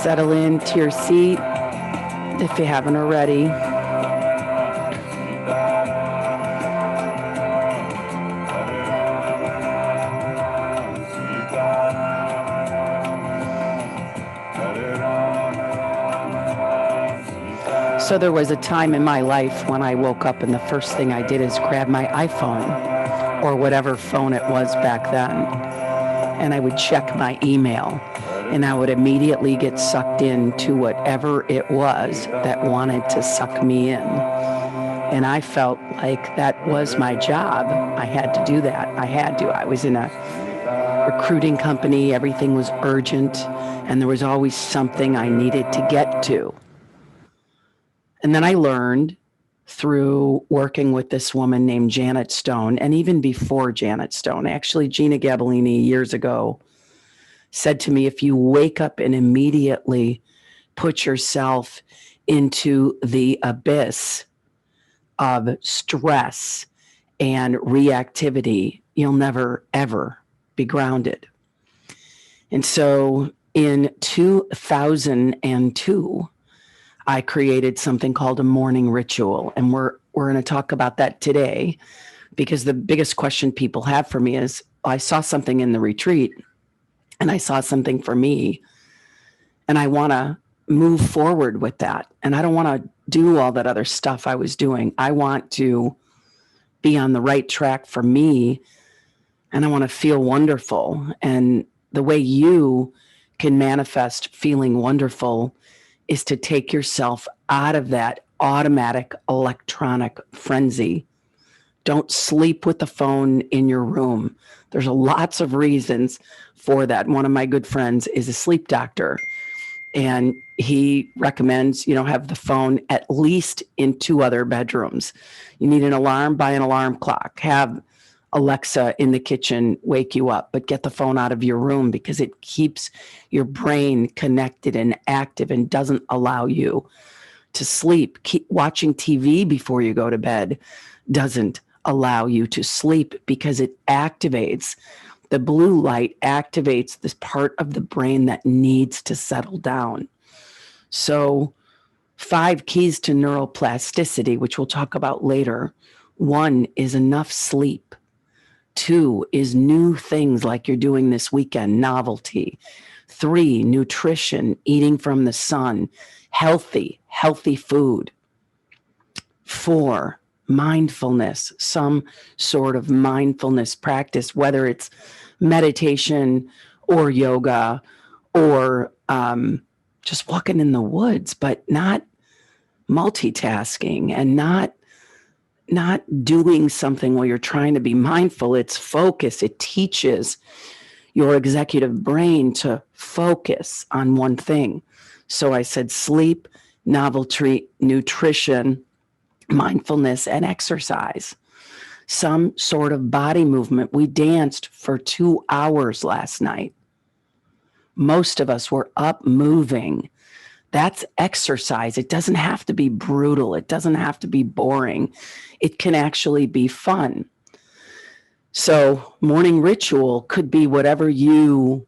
settle into your seat if you haven't already. So there was a time in my life when I woke up and the first thing I did is grab my iPhone or whatever phone it was back then, and I would check my email, and I would immediately get sucked into whatever it was that wanted to suck me in. And I felt like that was my job. I had to do that. I was in a recruiting company. Everything was urgent, and there was always something I needed to get to. And then I learned through working with this woman named Janet Stone, and even before Janet Stone, actually Gina Gabellini years ago said to me, if you wake up and immediately put yourself into the abyss of stress and reactivity, you'll never, ever be grounded. And so in 2002, I created something called a morning ritual. And we're going to talk about that today, because the biggest question people have for me is, I saw something in the retreat and I saw something for me, and I want to move forward with that. And I don't want to do all that other stuff I was doing. I want to be on the right track for me, and I want to feel wonderful. And the way you can manifest feeling wonderful is to take yourself out of that automatic electronic frenzy. Don't sleep with the phone in your room. There's lots of reasons for that. One of my good friends is a sleep doctor, and he recommends, have the phone at least in 2 other bedrooms. You need an alarm, buy an alarm clock. Have Alexa in the kitchen wake you up, but get the phone out of your room, because it keeps your brain connected and active and doesn't allow you to sleep. Keep watching TV before you go to bed doesn't allow you to sleep, because it activates the blue light, activates this part of the brain that needs to settle down. So 5 keys to neuroplasticity, which we'll talk about later. 1 is enough sleep. 2 is new things like you're doing this weekend, novelty. 3, nutrition, eating from the sun, healthy food. 4, mindfulness, some sort of mindfulness practice, whether it's meditation or yoga or just walking in the woods, but not multitasking and not doing something while you're trying to be mindful. It's focus. It teaches your executive brain to focus on one thing. So I said sleep, novelty, nutrition, mindfulness, and exercise. Some sort of body movement. We danced for 2 hours last night. Most of us were up moving. That's exercise. It doesn't have to be brutal. It doesn't have to be boring. It can actually be fun. So morning ritual could be whatever you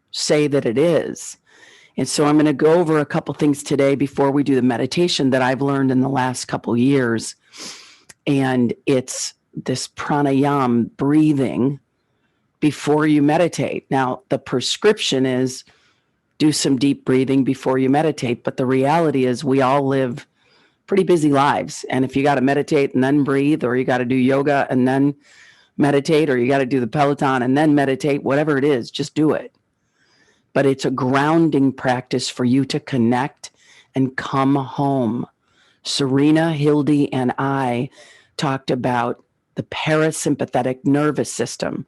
say that it is. And so I'm going to go over a couple things today before we do the meditation that I've learned in the last couple years. And it's this pranayama, breathing before you meditate. Now, the prescription is do some deep breathing before you meditate. But the reality is we all live pretty busy lives. And if you got to meditate and then breathe, or you got to do yoga and then meditate, or you got to do the Peloton and then meditate, whatever it is, just do it. But it's a grounding practice for you to connect and come home. Serena, Hildy, and I talked about the parasympathetic nervous system.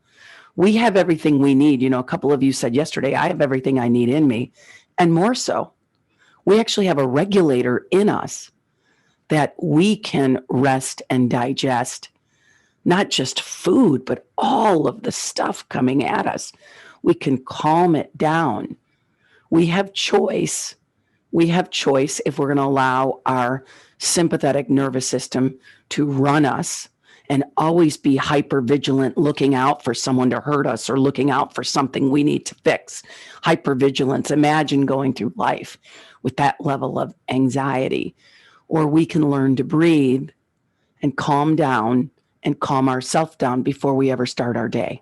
We have everything we need. A couple of you said yesterday, I have everything I need in me, and more so. We actually have a regulator in us that we can rest and digest, not just food, but all of the stuff coming at us. We can calm it down. We have choice. We have choice if we're going to allow our sympathetic nervous system to run us and always be hyper vigilant, looking out for someone to hurt us or looking out for something we need to fix. Hypervigilance. Imagine going through life with that level of anxiety. Or we can learn to breathe and calm down and calm ourselves down before we ever start our day.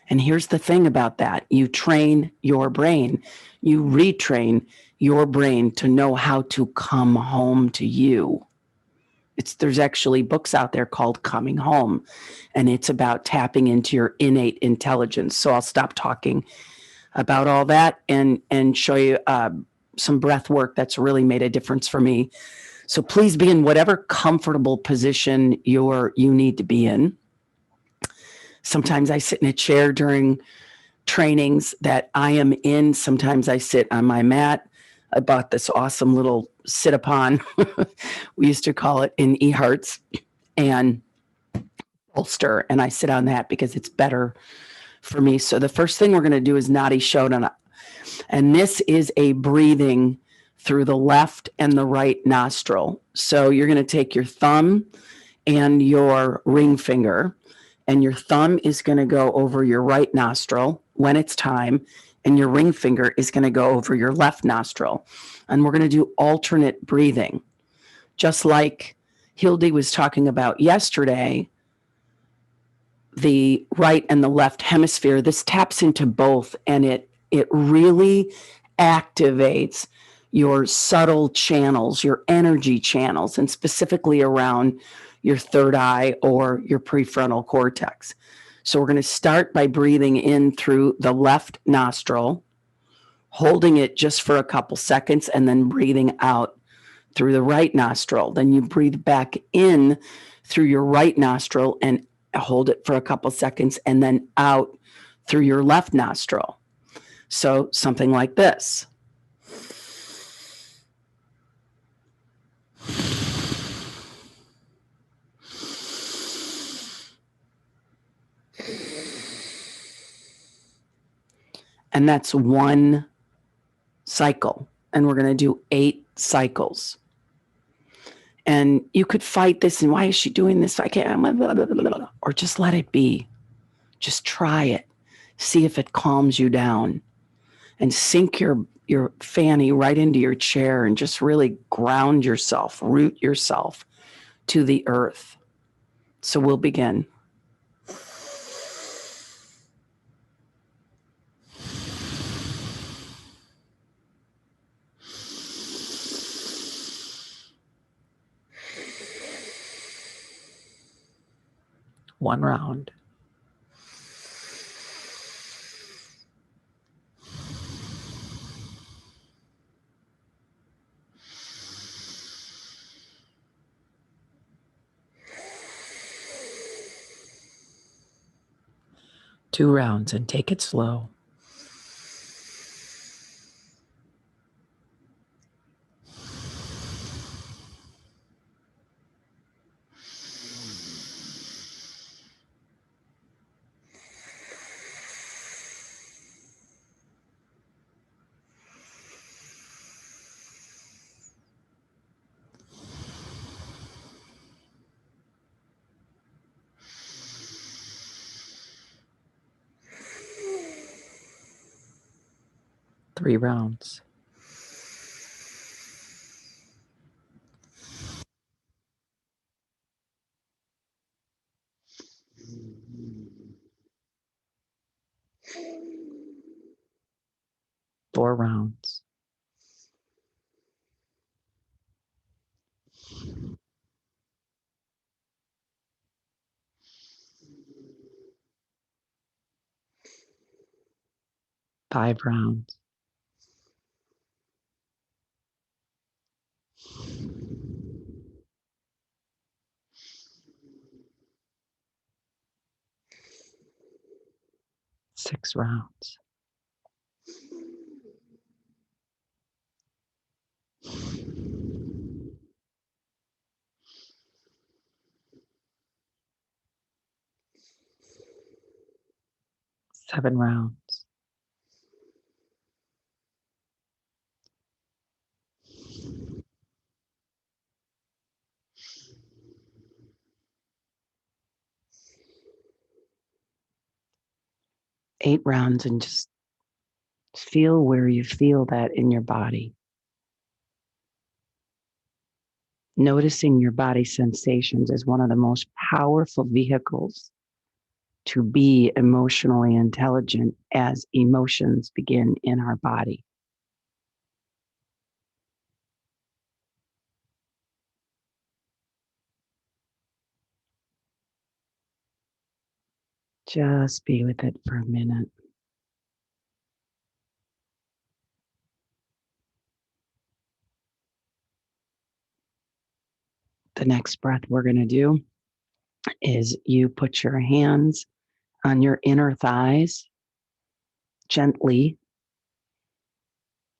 And here's the thing about that. You train your brain, you retrain your brain to know how to come home to you. There's actually books out there called Coming Home, and it's about tapping into your innate intelligence. So I'll stop talking about all that and show you some breath work that's really made a difference for me. So please be in whatever comfortable position you need to be in. Sometimes I sit in a chair during trainings that I am in. Sometimes I sit on my mat. I bought this awesome little sit upon, we used to call it in eHearts, and bolster, and I sit on that because it's better for me. So the first thing we're going to do is Nadi Shodhana, and this is a breathing through the left and the right nostril. So you're going to take your thumb and your ring finger, and your thumb is going to go over your right nostril when it's time, and your ring finger is going to go over your left nostril. And we're going to do alternate breathing, just like Hildy was talking about yesterday. The right and the left hemisphere, this taps into both, and it really activates your subtle channels, your energy channels, and specifically around your third eye or your prefrontal cortex. So we're going to start by breathing in through the left nostril, holding it just for a couple seconds, and then breathing out through the right nostril. Then you breathe back in through your right nostril and hold it for a couple seconds, and then out through your left nostril. So something like this. And that's one cycle. And we're going to do 8 cycles. And you could fight this, and why is she doing this? I can't, or just let it be. Just try it. See if it calms you down, and sink your fanny right into your chair and just really ground yourself, root yourself to the earth. So we'll begin. One round. Two rounds, and take it slow. Three rounds. Four rounds. Five rounds. Six rounds. Seven rounds. 8 rounds, and just feel where you feel that in your body. Noticing your body sensations is one of the most powerful vehicles to be emotionally intelligent as emotions begin in our body. Just be with it for a minute. The next breath we're going to do is you put your hands on your inner thighs gently,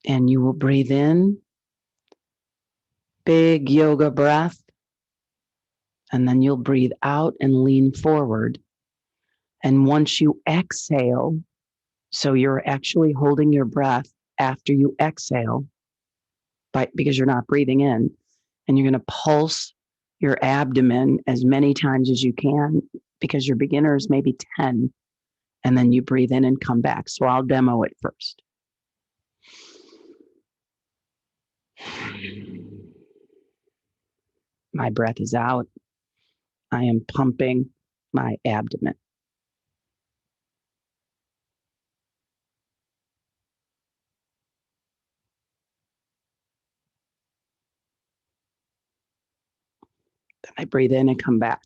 and you will breathe in, big yoga breath, and then you'll breathe out and lean forward. And once you exhale, so you're actually holding your breath after you exhale, because you're not breathing in, and you're going to pulse your abdomen as many times as you can, because your beginners maybe 10, and then you breathe in and come back. So I'll demo it first. My breath is out. I am pumping my abdomen. Then I breathe in and come back.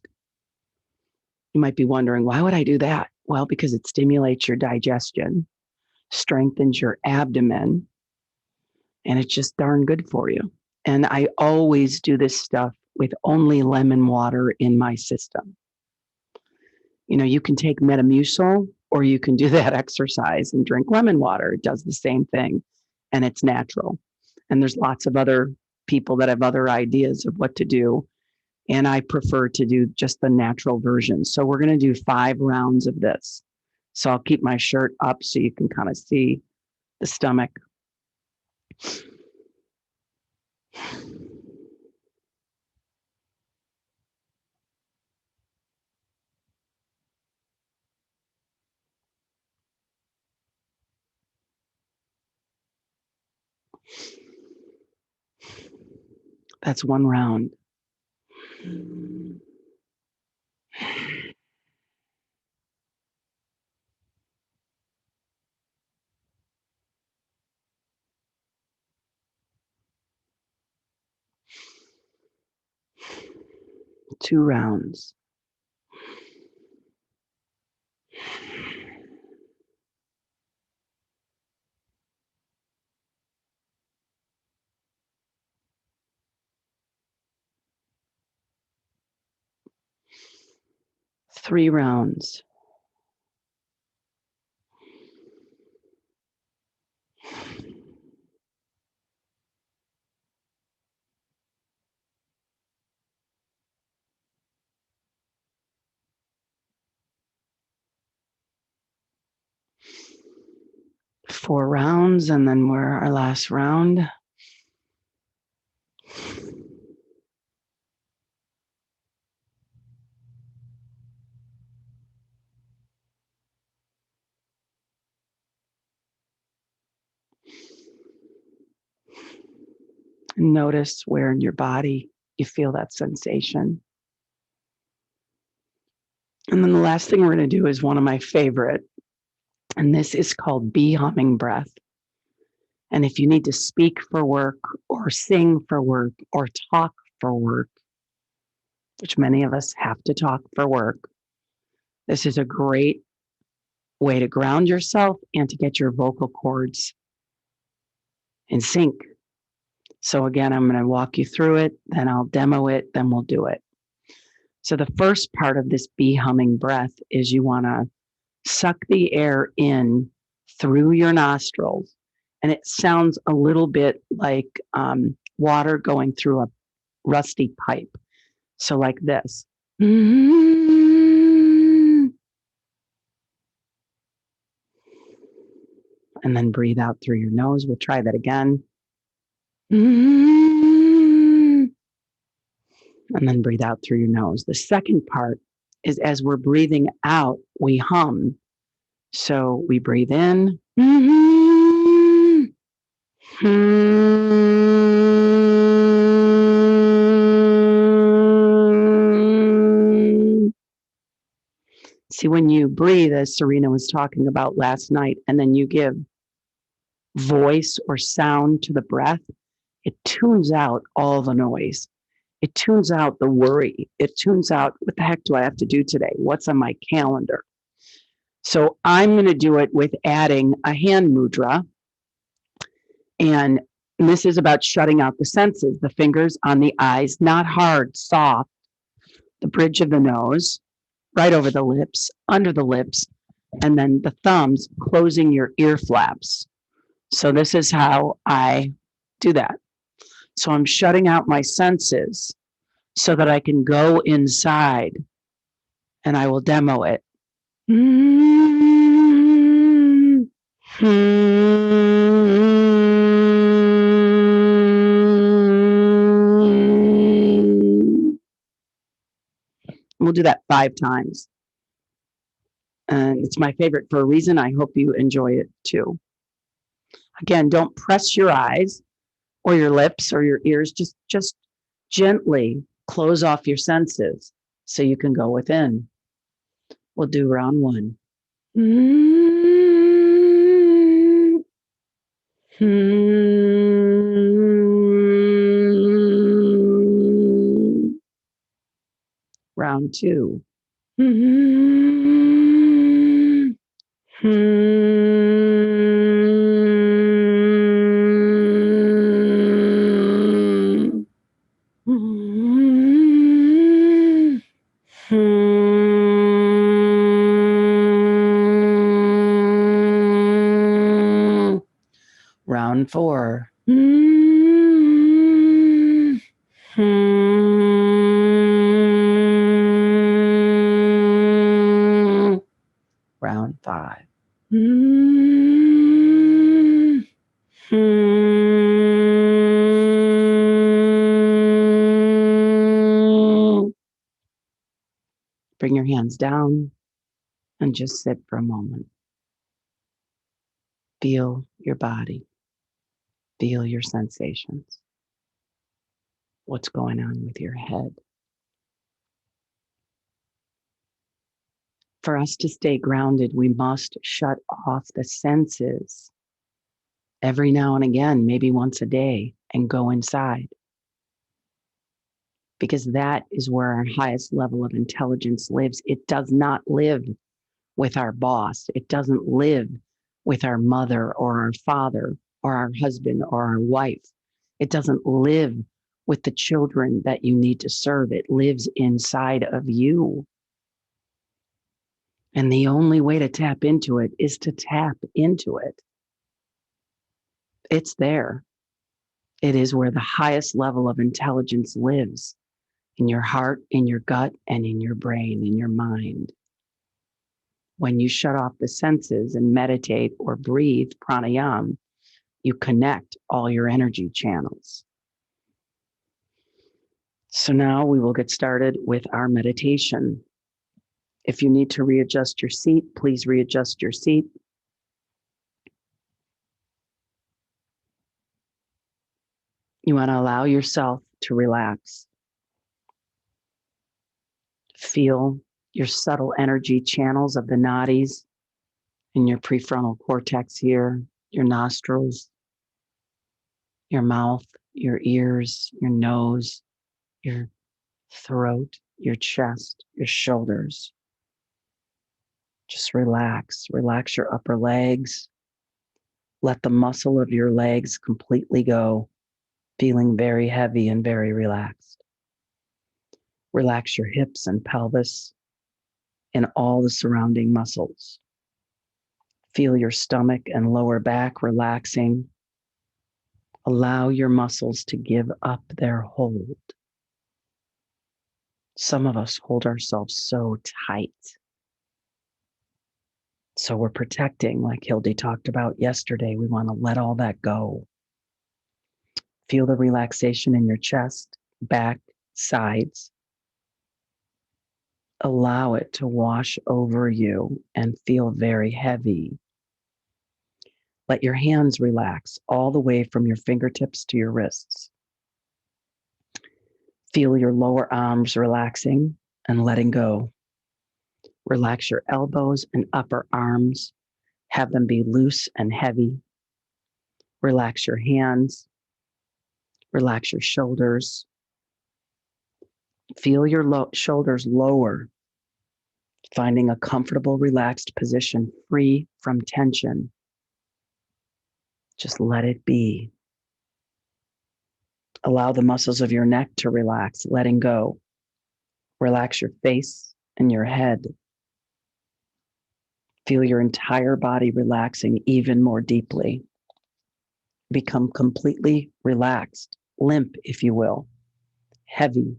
You might be wondering, why would I do that? Well, because it stimulates your digestion, strengthens your abdomen, and it's just darn good for you. And I always do this stuff with only lemon water in my system. You know, you can take Metamucil, or you can do that exercise and drink lemon water. It does the same thing, and it's natural. And there's lots of other people that have other ideas of what to do. And I prefer to do just the natural version. So we're going to do 5 rounds of this. So I'll keep my shirt up so you can kind of see the stomach. That's 1 round. 2 rounds. 3 rounds. 4 rounds, and then we're our last round. Notice where in your body you feel that sensation. And then the last thing we're going to do is one of my favorite, and this is called bee humming breath. And if you need to speak for work or sing for work or talk for work, which many of us have to talk for work, this is a great way to ground yourself and to get your vocal cords in sync. So again, I'm going to walk you through it, then I'll demo it, then we'll do it. So the first part of this bee humming breath is you want to suck the air in through your nostrils. And it sounds a little bit like water going through a rusty pipe. So like this. And then breathe out through your nose. We'll try that again. And then breathe out through your nose. The second part is, as we're breathing out, we hum. So we breathe in. See, when you breathe, as Serena was talking about last night, and then you give voice or sound to the breath, it tunes out all the noise. It tunes out the worry. It tunes out, what the heck do I have to do today? What's on my calendar? So I'm going to do it with adding a hand mudra. And this is about shutting out the senses, the fingers on the eyes, not hard, soft, the bridge of the nose, right over the lips, under the lips, and then the thumbs closing your ear flaps. So this is how I do that. So I'm shutting out my senses so that I can go inside, and I will demo it. We'll do that 5 times. And it's my favorite for a reason. I hope you enjoy it too. Again, don't press your eyes or your lips or your ears. Just gently close off your senses so you can go within. We'll do round 1. Round 2. Round 4. Round 5. Bring your hands down and just sit for a moment. Feel your body. Feel your sensations. What's going on with your head? For us to stay grounded, we must shut off the senses every now and again, maybe once a day, and go inside. Because that is where our highest level of intelligence lives. It does not live with our boss. It doesn't live with our mother or our father or our husband or our wife. It doesn't live with the children that you need to serve. It lives inside of you. And the only way to tap into it is to tap into it. It's there. It is where the highest level of intelligence lives, in your heart, in your gut, and in your brain, in your mind. When you shut off the senses and meditate or breathe pranayama, you connect all your energy channels. So now we will get started with our meditation. If you need to readjust your seat, please readjust your seat. You want to allow yourself to relax. Feel your subtle energy channels of the nadis in your prefrontal cortex here, your nostrils, your mouth, your ears, your nose, your throat, your chest, your shoulders. Just relax. Relax your upper legs. Let the muscle of your legs completely go, feeling very heavy and very relaxed. Relax your hips and pelvis and all the surrounding muscles. Feel your stomach and lower back relaxing. Allow your muscles to give up their hold. Some of us hold ourselves so tight. So we're protecting, like Hildy talked about yesterday. We want to let all that go. Feel the relaxation in your chest, back, sides. Allow it to wash over you and feel very heavy. Let your hands relax all the way from your fingertips to your wrists. Feel your lower arms relaxing and letting go. Relax your elbows and upper arms. Have them be loose and heavy. Relax your hands. Relax your shoulders. Feel your shoulders lower, finding a comfortable, relaxed position free from tension. Just let it be. Allow the muscles of your neck to relax, letting go. Relax your face and your head. Feel your entire body relaxing even more deeply. Become completely relaxed, limp, if you will, heavy,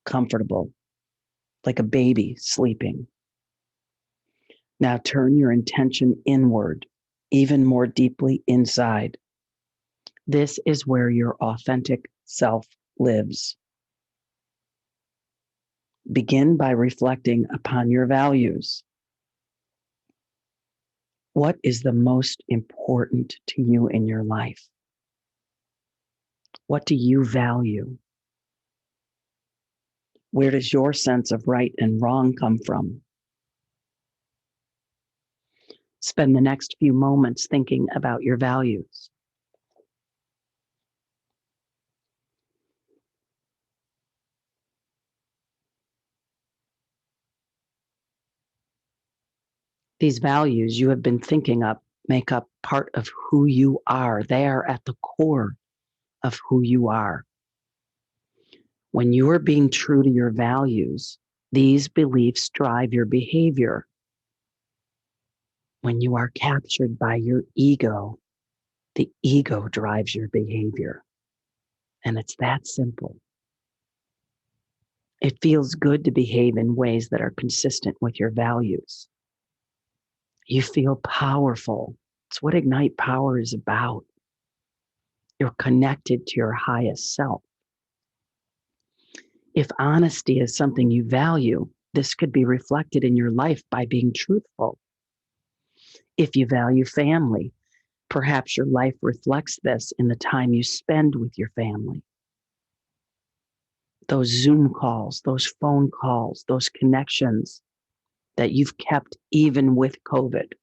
comfortable, like a baby sleeping. Now turn your intention inward, even more deeply inside. This is where your authentic self lives. Begin by reflecting upon your values. What is the most important to you in your life? What do you value? Where does your sense of right and wrong come from? Spend the next few moments thinking about your values. These values you have been thinking up make up part of who you are. They are at the core of who you are. When you are being true to your values, these beliefs drive your behavior. When you are captured by your ego, the ego drives your behavior. And it's that simple. It feels good to behave in ways that are consistent with your values. You feel powerful. It's what Ignite Power is about. You're connected to your highest self. If honesty is something you value, this could be reflected in your life by being truthful. If you value family, perhaps your life reflects this in the time you spend with your family. Those Zoom calls, those phone calls, those connections that you've kept even with COVID.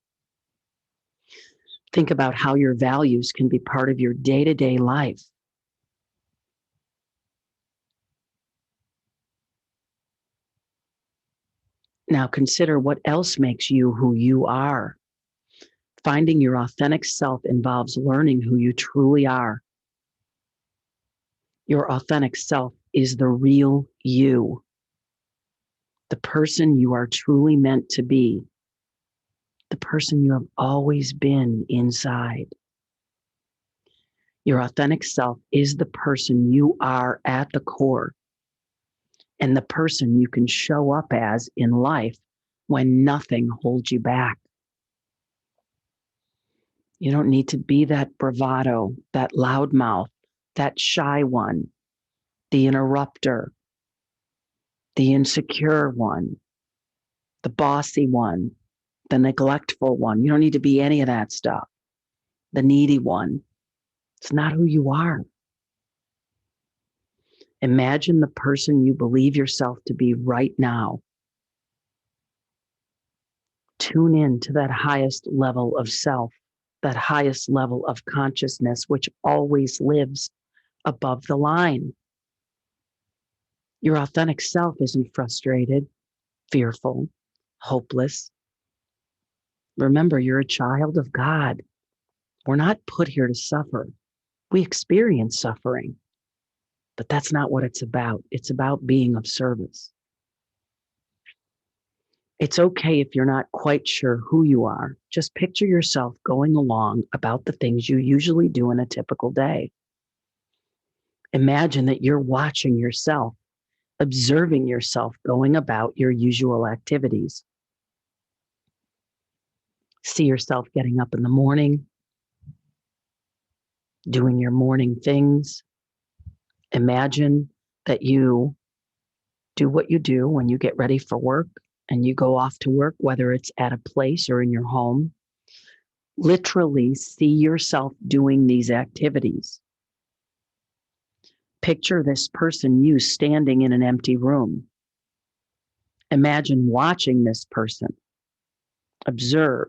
Think about how your values can be part of your day-to-day life. Now consider what else makes you who you are. Finding your authentic self involves learning who you truly are. Your authentic self is the real you, the person you are truly meant to be, the person you have always been inside. Your authentic self is the person you are at the core and the person you can show up as in life when nothing holds you back. You don't need to be that bravado, that loudmouth, that shy one, the interrupter, the insecure one, the bossy one, the neglectful one. You don't need to be any of that stuff. The needy one. It's not who you are. Imagine the person you believe yourself to be right now. Tune in to that highest level of self, that highest level of consciousness, which always lives above the line. Your authentic self isn't frustrated, fearful, hopeless. Remember, you're a child of God. We're not put here to suffer. We experience suffering, but that's not what it's about. It's about being of service. It's okay if you're not quite sure who you are. Just picture yourself going along about the things you usually do in a typical day. Imagine that you're watching yourself, observing yourself going about your usual activities. See yourself getting up in the morning, doing your morning things. Imagine that you do what you do when you get ready for work, and you go off to work, whether it's at a place or in your home, literally see yourself doing these activities. Picture this person, you, standing in an empty room. Imagine watching this person. Observe.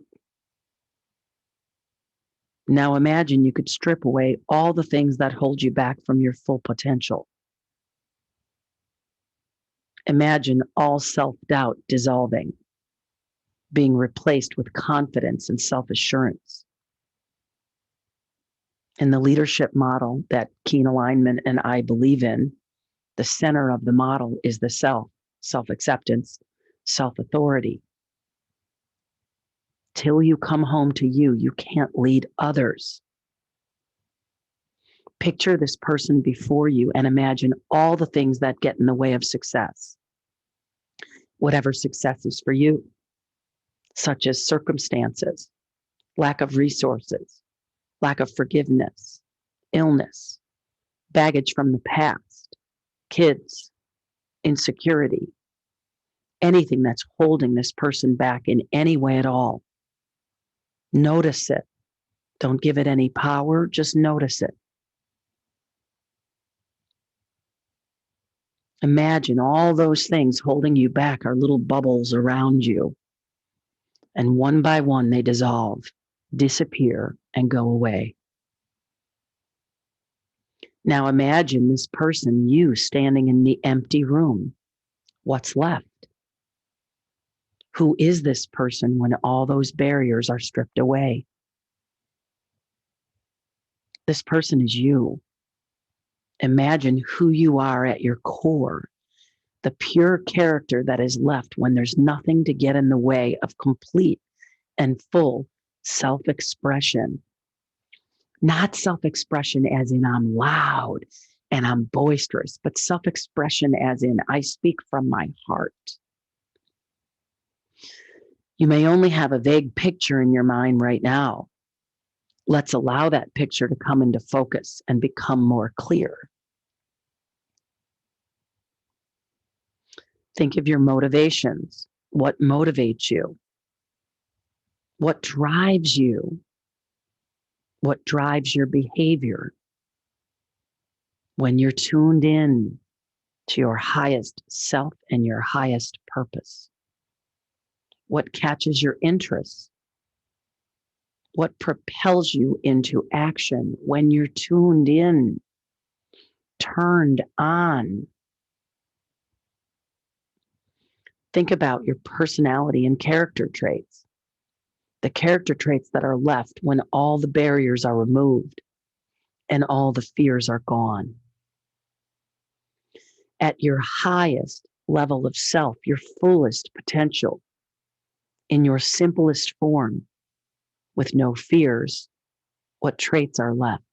Now imagine you could strip away all the things that hold you back from your full potential. Imagine all self-doubt dissolving, being replaced with confidence and self-assurance. In the leadership model that Keen Alignment and I believe in, the center of the model is the self, self-acceptance, self-authority. Till you come home to you, you can't lead others. Picture this person before you and imagine all the things that get in the way of success. Whatever success is for you, such as circumstances, lack of resources, lack of forgiveness, illness, baggage from the past, kids, insecurity, anything that's holding this person back in any way at all. Notice it. Don't give it any power, just notice it. Imagine all those things holding you back are little bubbles around you. And one by one, they dissolve, disappear, and go away. Now imagine this person, you, standing in the empty room. What's left? Who is this person when all those barriers are stripped away? This person is you. Imagine who you are at your core, the pure character that is left when there's nothing to get in the way of complete and full self-expression. Not self-expression as in I'm loud and I'm boisterous, but self-expression as in I speak from my heart. You may only have a vague picture in your mind right now. Let's allow that picture to come into focus and become more clear. Think of your motivations. What motivates you? What drives you? What drives your behavior? When you're tuned in to your highest self and your highest purpose. What catches your interest? What propels you into action when you're tuned in, turned on? Think about your personality and character traits. The character traits that are left when all the barriers are removed and all the fears are gone. At your highest level of self, your fullest potential, in your simplest form, with no fears, what traits are left?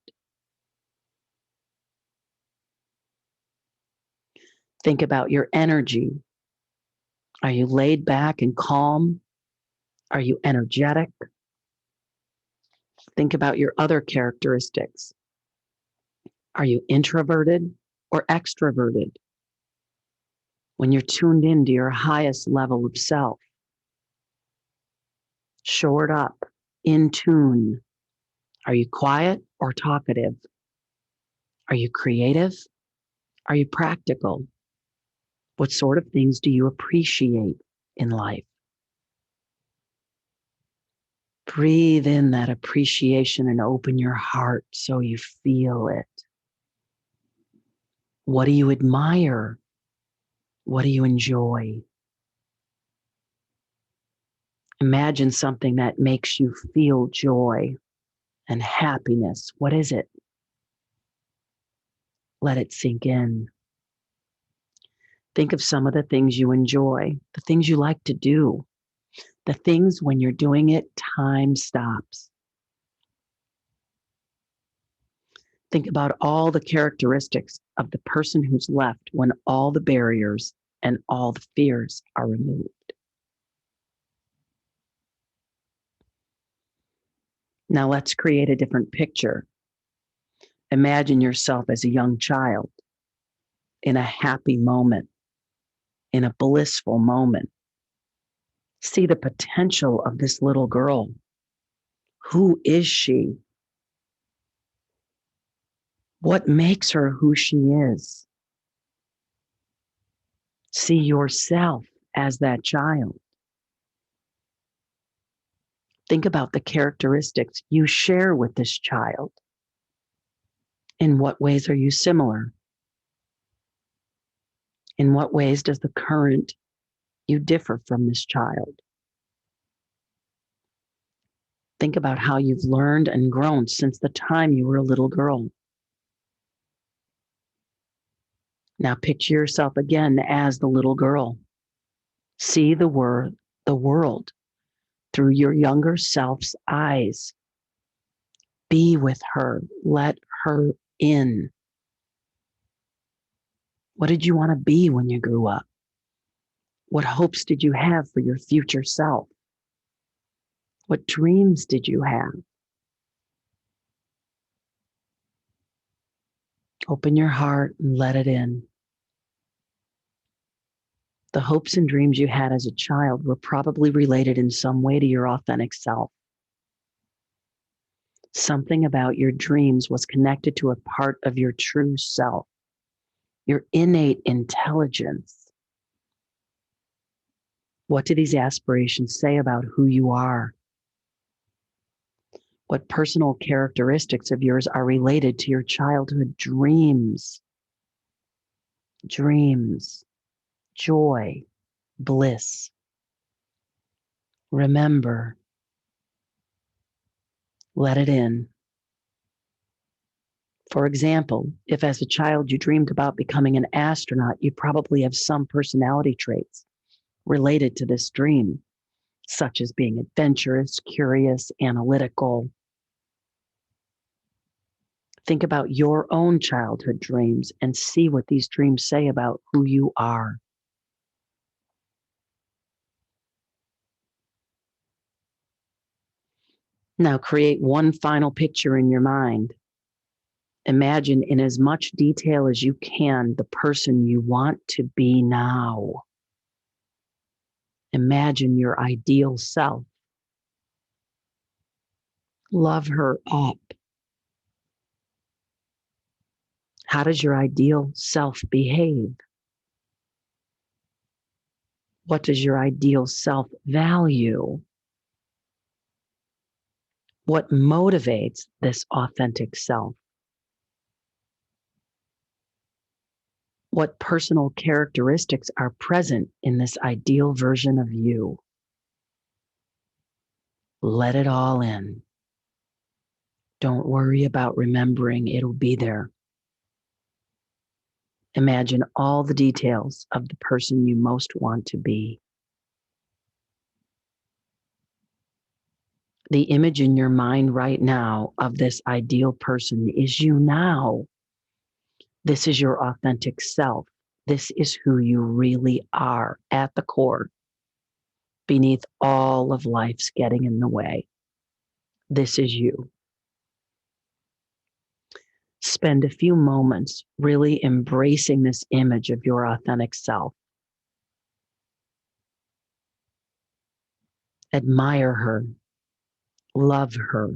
Think about your energy. Are you laid back and calm? Are you energetic? Think about your other characteristics. Are you introverted or extroverted? When you're tuned into your highest level of self, shored up, in tune, are you quiet or talkative? Are you creative? Are you practical? What sort of things do you appreciate in life? Breathe in that appreciation and open your heart so you feel it. What do you admire? What do you enjoy? Imagine something that makes you feel joy and happiness. What is it? Let it sink in. Think of some of the things you enjoy, the things you like to do, the things when you're doing it, time stops. Think about all the characteristics of the person who's left when all the barriers and all the fears are removed. Now let's create a different picture. Imagine yourself as a young child in a happy moment, in a blissful moment. See the potential of this little girl. Who is she? What makes her who she is? See yourself as that child. Think about the characteristics you share with this child. In what ways are you similar? In what ways does the current you differ from this child? Think about how you've learned and grown since the time you were a little girl. Now picture yourself again as the little girl. See the world through your younger self's eyes. Be with her. Let her in. What did you want to be when you grew up? What hopes did you have for your future self? What dreams did you have? Open your heart and let it in. The hopes and dreams you had as a child were probably related in some way to your authentic self. Something about your dreams was connected to a part of your true self, your innate intelligence. What do these aspirations say about who you are? What personal characteristics of yours are related to your childhood dreams? Dreams, joy, bliss. Remember, let it in. For example, if as a child you dreamed about becoming an astronaut, you probably have some personality traits related to this dream, such as being adventurous, curious, analytical. Think about your own childhood dreams and see what these dreams say about who you are. Now create one final picture in your mind. Imagine in as much detail as you can the person you want to be now. Imagine your ideal self. Love her up. How does your ideal self behave? What does your ideal self value? What motivates this authentic self? What personal characteristics are present in this ideal version of you? Let it all in. Don't worry about remembering, it'll be there. Imagine all the details of the person you most want to be. The image in your mind right now of this ideal person is you now. This is your authentic self. This is who you really are at the core, beneath all of life's getting in the way. This is you. Spend a few moments really embracing this image of your authentic self. Admire her. Love her.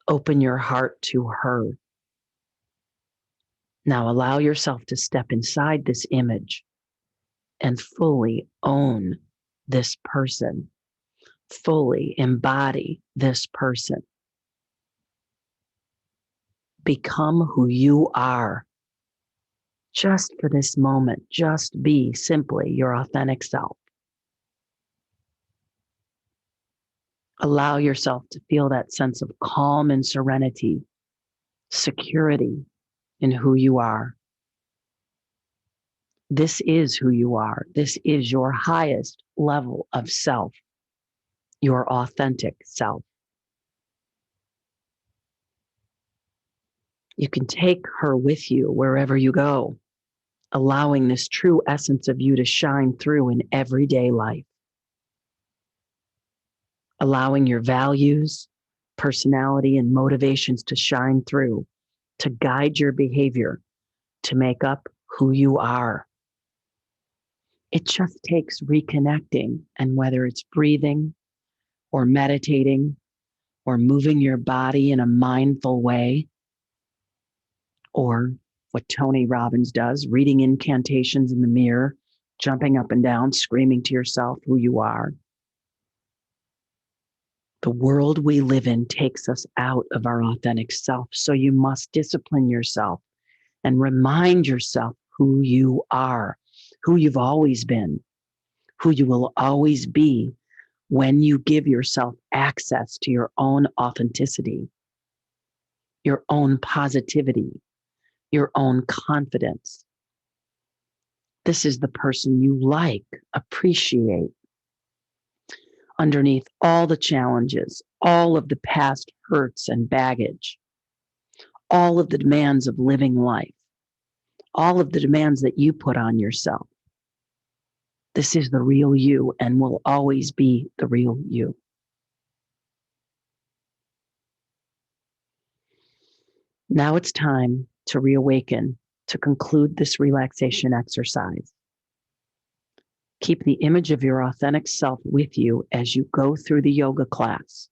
Open your heart to her. Now allow yourself to step inside this image and fully own this person. Fully embody this person. Become who you are. Just for this moment, just be simply your authentic self. Allow yourself to feel that sense of calm and serenity, security in who you are. This is who you are. This is your highest level of self, your authentic self. You can take her with you wherever you go, allowing this true essence of you to shine through in everyday life. Allowing your values, personality, and motivations to shine through, to guide your behavior, to make up who you are. It just takes reconnecting. And whether it's breathing or meditating or moving your body in a mindful way, or what Tony Robbins does, reading incantations in the mirror, jumping up and down, screaming to yourself who you are. The world we live in takes us out of our authentic self. So you must discipline yourself and remind yourself who you are, who you've always been, who you will always be when you give yourself access to your own authenticity, your own positivity, your own confidence. This is the person you like, appreciate. Underneath all the challenges, all of the past hurts and baggage, all of the demands of living life, all of the demands that you put on yourself. This is the real you and will always be the real you. Now it's time to reawaken, to conclude this relaxation exercise. Keep the image of your authentic self with you as you go through the yoga class.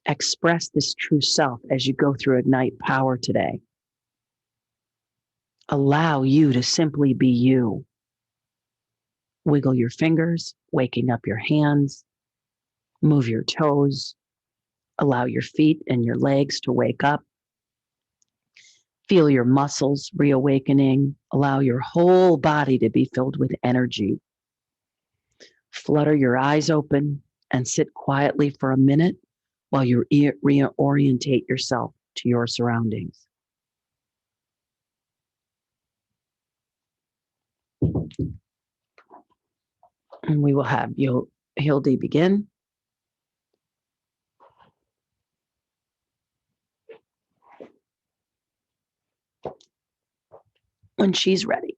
Express this true self as you go through Ignite Power today. Allow you to simply be you. Wiggle your fingers, waking up your hands, move your toes, allow your feet and your legs to wake up. Feel your muscles reawakening. Allow your whole body to be filled with energy. Flutter your eyes open and sit quietly for a minute while you reorientate yourself to your surroundings. And we will have Hildy begin. When she's ready.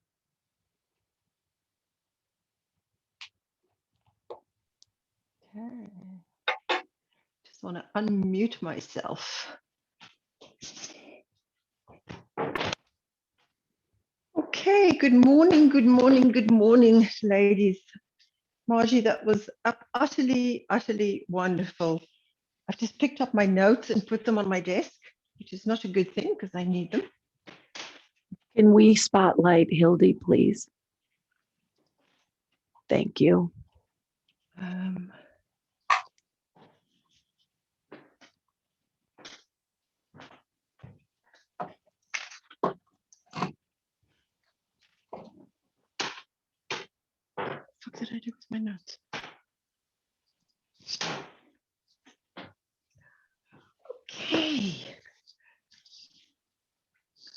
Okay. Just want to unmute myself. Okay, good morning, good morning, good morning, ladies. Margie, that was utterly, utterly wonderful. I've just picked up my notes and put them on my desk, which is not a good thing because I need them. Can we spotlight Hildy, please? Thank you. What did I do with my notes? Okay.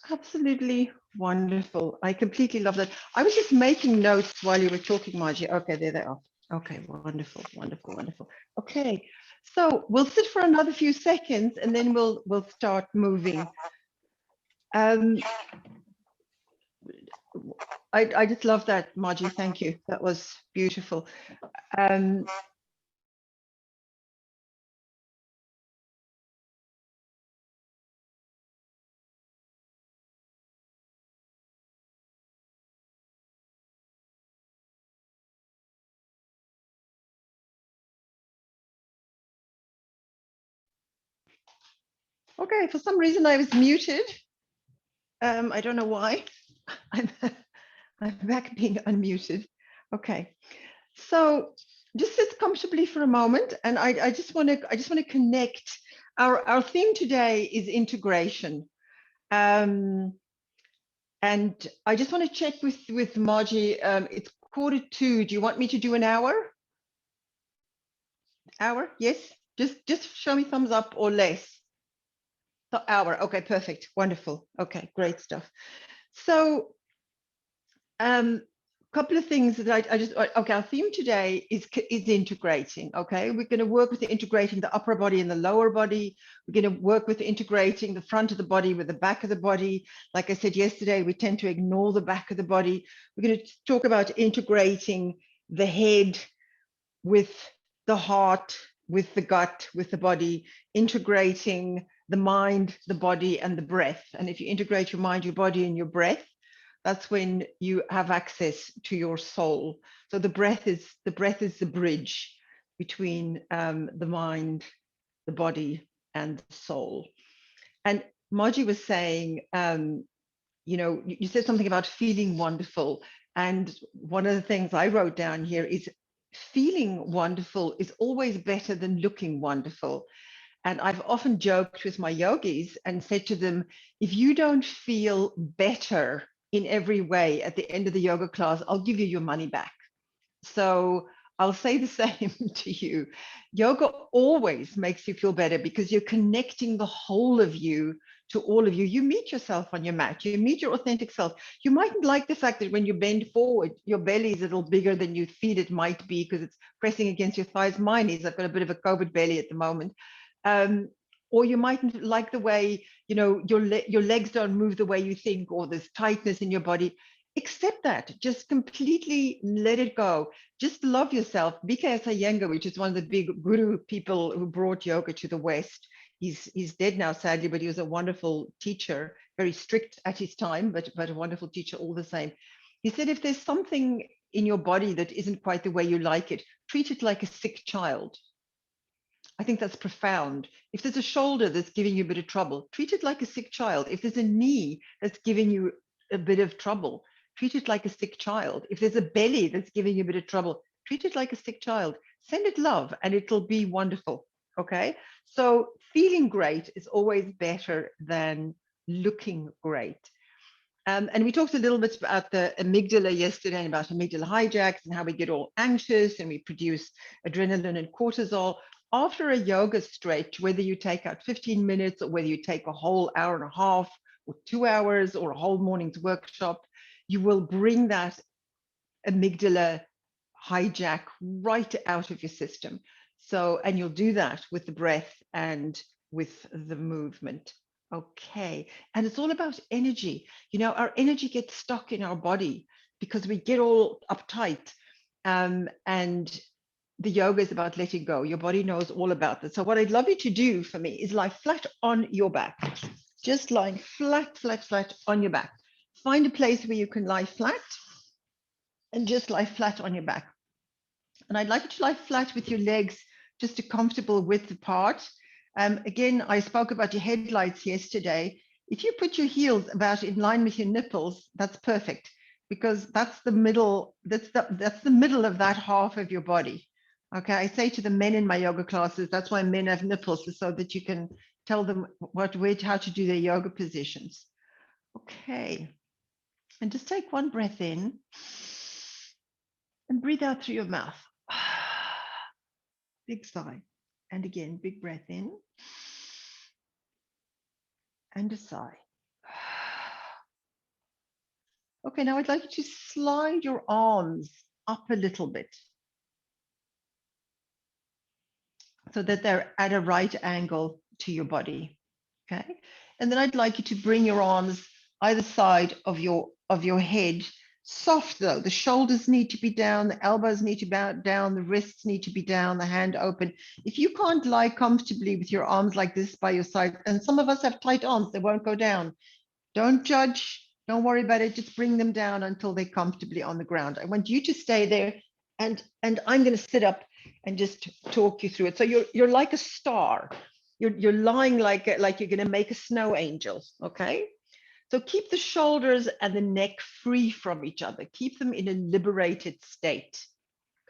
Absolutely wonderful. I completely love that. I was just making notes while you were talking, Margie. Okay, there they are. Okay, wonderful, wonderful, wonderful. Okay, so we'll sit for another few seconds and then we'll start moving. I just love that, Margie. Thank you. That was beautiful. Okay, for some reason I was muted. I don't know why. I'm back being unmuted. Okay, so just sit comfortably for a moment, and I just want to connect. Our theme today is integration, and I just want to check with Margie. It's 1:45. Do you want me to do an hour? Hour? Yes. Just show me thumbs up or less. The hour. Okay, perfect. Wonderful. Okay, great stuff. So, couple of things that I just, okay, our theme today is integrating. Okay, we're going to work with integrating the upper body and the lower body. We're going to work with integrating the front of the body with the back of the body. Like I said yesterday, we tend to ignore the back of the body. We're going to talk about integrating the head with the heart, with the gut, with the body, integrating the mind, the body, and the breath. And if you integrate your mind, your body, and your breath, That's when you have access to your soul. So the breath is the bridge between the mind, the body, and the soul. And Margie was saying, you said something about feeling wonderful. And one of the things I wrote down here is feeling wonderful is always better than looking wonderful. And I've often joked with my yogis and said to them, if you don't feel better in every way at the end of the yoga class, I'll give you your money back. So I'll say the same to you. Yoga always makes you feel better because you're connecting the whole of you to all of you. You meet yourself on your mat. You meet your authentic self. You mightn't like the fact that when you bend forward, your belly is a little bigger than you feel it might be because it's pressing against your thighs. Mine is. I've got a bit of a COVID belly at the moment. Or you mightn't like the way, your legs don't move the way you think, or there's tightness in your body. Accept that. Just completely let it go. Just love yourself. BK Iyengar, which is one of the big guru people who brought yoga to the West. He's dead now, sadly, but he was a wonderful teacher, very strict at his time, but a wonderful teacher all the same. He said, if there's something in your body that isn't quite the way you like it, treat it like a sick child. I think that's profound. If there's a shoulder that's giving you a bit of trouble, treat it like a sick child. If there's a knee that's giving you a bit of trouble, treat it like a sick child. If there's a belly that's giving you a bit of trouble, treat it like a sick child. Send it love and it'll be wonderful. Okay. So feeling great is always better than looking great. And we talked a little bit about the amygdala yesterday and about amygdala hijacks and how we get all anxious and we produce adrenaline and cortisol. After a yoga stretch, whether you take out 15 minutes or whether you take a whole hour and a half or 2 hours or a whole morning's workshop, you will bring that amygdala hijack right out of your system. So, and you'll do that with the breath and with the movement. Okay. And it's all about energy. Our energy gets stuck in our body because we get all uptight. And the yoga is about letting go. Your body knows all about this. So what I'd love you to do for me is lie flat on your back. Just lying flat, flat, flat on your back. Find a place where you can lie flat and just lie flat on your back. And I'd like you to lie flat with your legs just a comfortable width apart. Again, I spoke about your headlights yesterday. If you put your heels about in line with your nipples, that's perfect because that's the middle. That's the middle of that half of your body. Okay, I say to the men in my yoga classes, that's why men have nipples, so that you can tell them how to do their yoga positions. Okay, and just take one breath in and breathe out through your mouth. Big sigh. And again, big breath in and a sigh. Okay, now I'd like you to slide your arms up a little bit so that they're at a right angle to your body. Okay, and then I'd like you to bring your arms either side of your head. Soft though, the shoulders need to be down, the elbows need to be down, the wrists need to be down, the hand open. If you can't lie comfortably with your arms like this by your side, and some of us have tight arms, they won't go down. Don't judge, don't worry about it, just bring them down until they're comfortably on the ground. I want you to stay there, and I'm going to sit up and just talk you through it. So you're like a star. You're lying like you're going to make a snow angel, okay? So keep the shoulders and the neck free from each other. Keep them in a liberated state,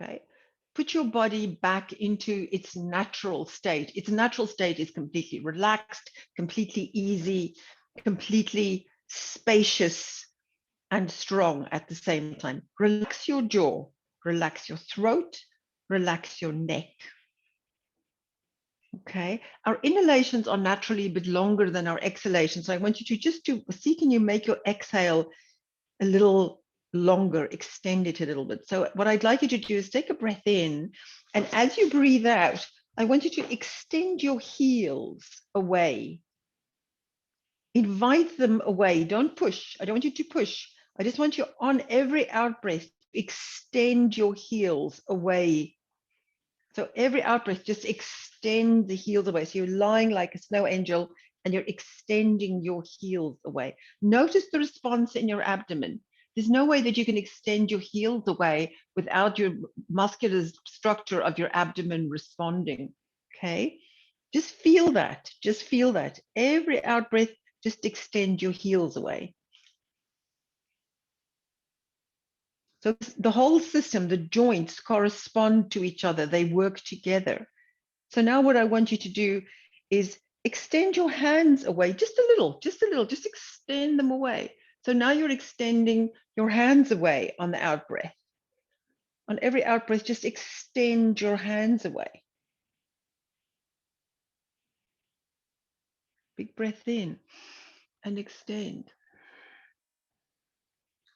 okay? Put your body back into its natural state. Its natural state is completely relaxed, completely easy, completely spacious and strong at the same time. Relax your jaw, relax your throat, relax your neck. Okay, our inhalations are naturally a bit longer than our exhalations. So I want you to see, can you make your exhale a little longer, extend it a little bit. So what I'd like you to do is take a breath in, and as you breathe out, I want you to extend your heels away. Invite them away. Don't push. I don't want you to push. I just want you on every out breath, extend your heels away. So every out breath, just extend the heels away. So you're lying like a snow angel, and you're extending your heels away. Notice the response in your abdomen. There's no way that you can extend your heels away without your muscular structure of your abdomen responding. Okay, just feel that. Just feel that. Every out breath, just extend your heels away. So the whole system, the joints correspond to each other. They work together. So now what I want you to do is extend your hands away just a little, just extend them away. So now you're extending your hands away on the out breath. On every out breath, just extend your hands away. Big breath in and extend.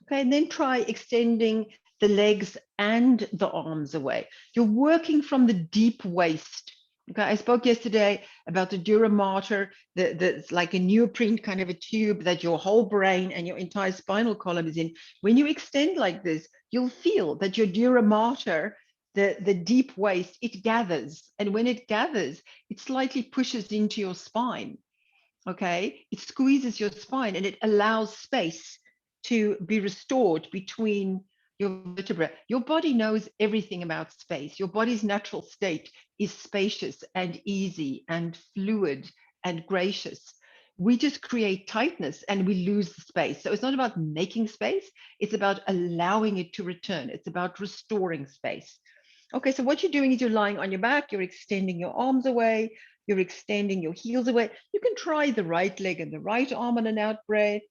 Okay, and then try extending the legs and the arms away. You're working from the deep waist. Okay, I spoke yesterday about the dura mater, that's like a neoprene kind of a tube that your whole brain and your entire spinal column is in. When you extend like this, you'll feel that your dura mater, the deep waist, it gathers. And when it gathers, it slightly pushes into your spine. Okay, it squeezes your spine and it allows space to be restored between your vertebrae. Your body knows everything about space. Your body's natural state is spacious and easy and fluid and gracious. We just create tightness and we lose the space. So it's not about making space, it's about allowing it to return. It's about restoring space. Okay, so what you're doing is you're lying on your back, you're extending your arms away, you're extending your heels away. You can try the right leg and the right arm on an out breath.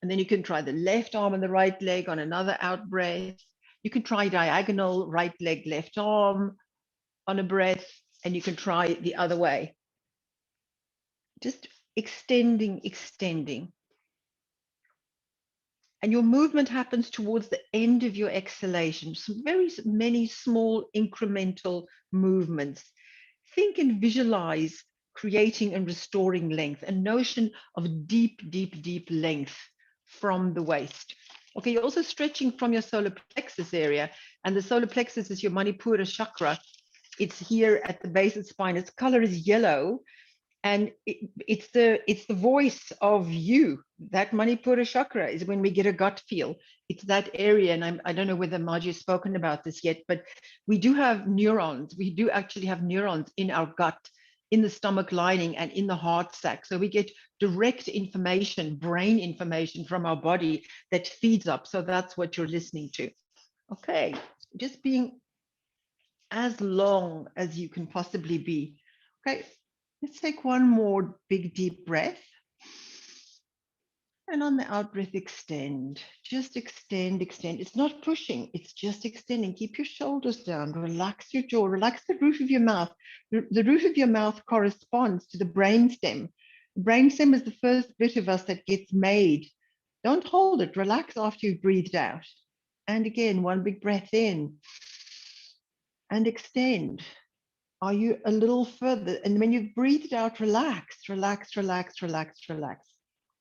And then you can try the left arm and the right leg on another out breath. You can try diagonal, right leg, left arm on a breath, and you can try the other way. Just extending, extending. And your movement happens towards the end of your exhalation. Some very many small incremental movements. Think and visualize creating and restoring length, a notion of deep, deep, deep length from the waist. Okay, you're also stretching from your solar plexus area, and the solar plexus is your Manipura chakra. It's here at the base of the spine. Its color is yellow, and it's the voice of you. That Manipura chakra is when we get a gut feel. It's that area, and I don't know whether Margie has spoken about this yet, but we do have neurons. We do actually have neurons in our gut, in the stomach lining, and in the heart sac. So we get direct information, brain information from our body that feeds up. So that's what you're listening to. Okay, just being as long as you can possibly be. Okay, let's take one more big deep breath. And on the out breath, extend. Just extend, extend. It's not pushing, it's just extending. Keep your shoulders down, relax your jaw, relax the roof of your mouth. The roof of your mouth corresponds to the brainstem. The brainstem is the first bit of us that gets made. Don't hold it, relax after you've breathed out. And again, one big breath in and extend. Are you a little further? And when you've breathed out, relax, relax, relax, relax, relax.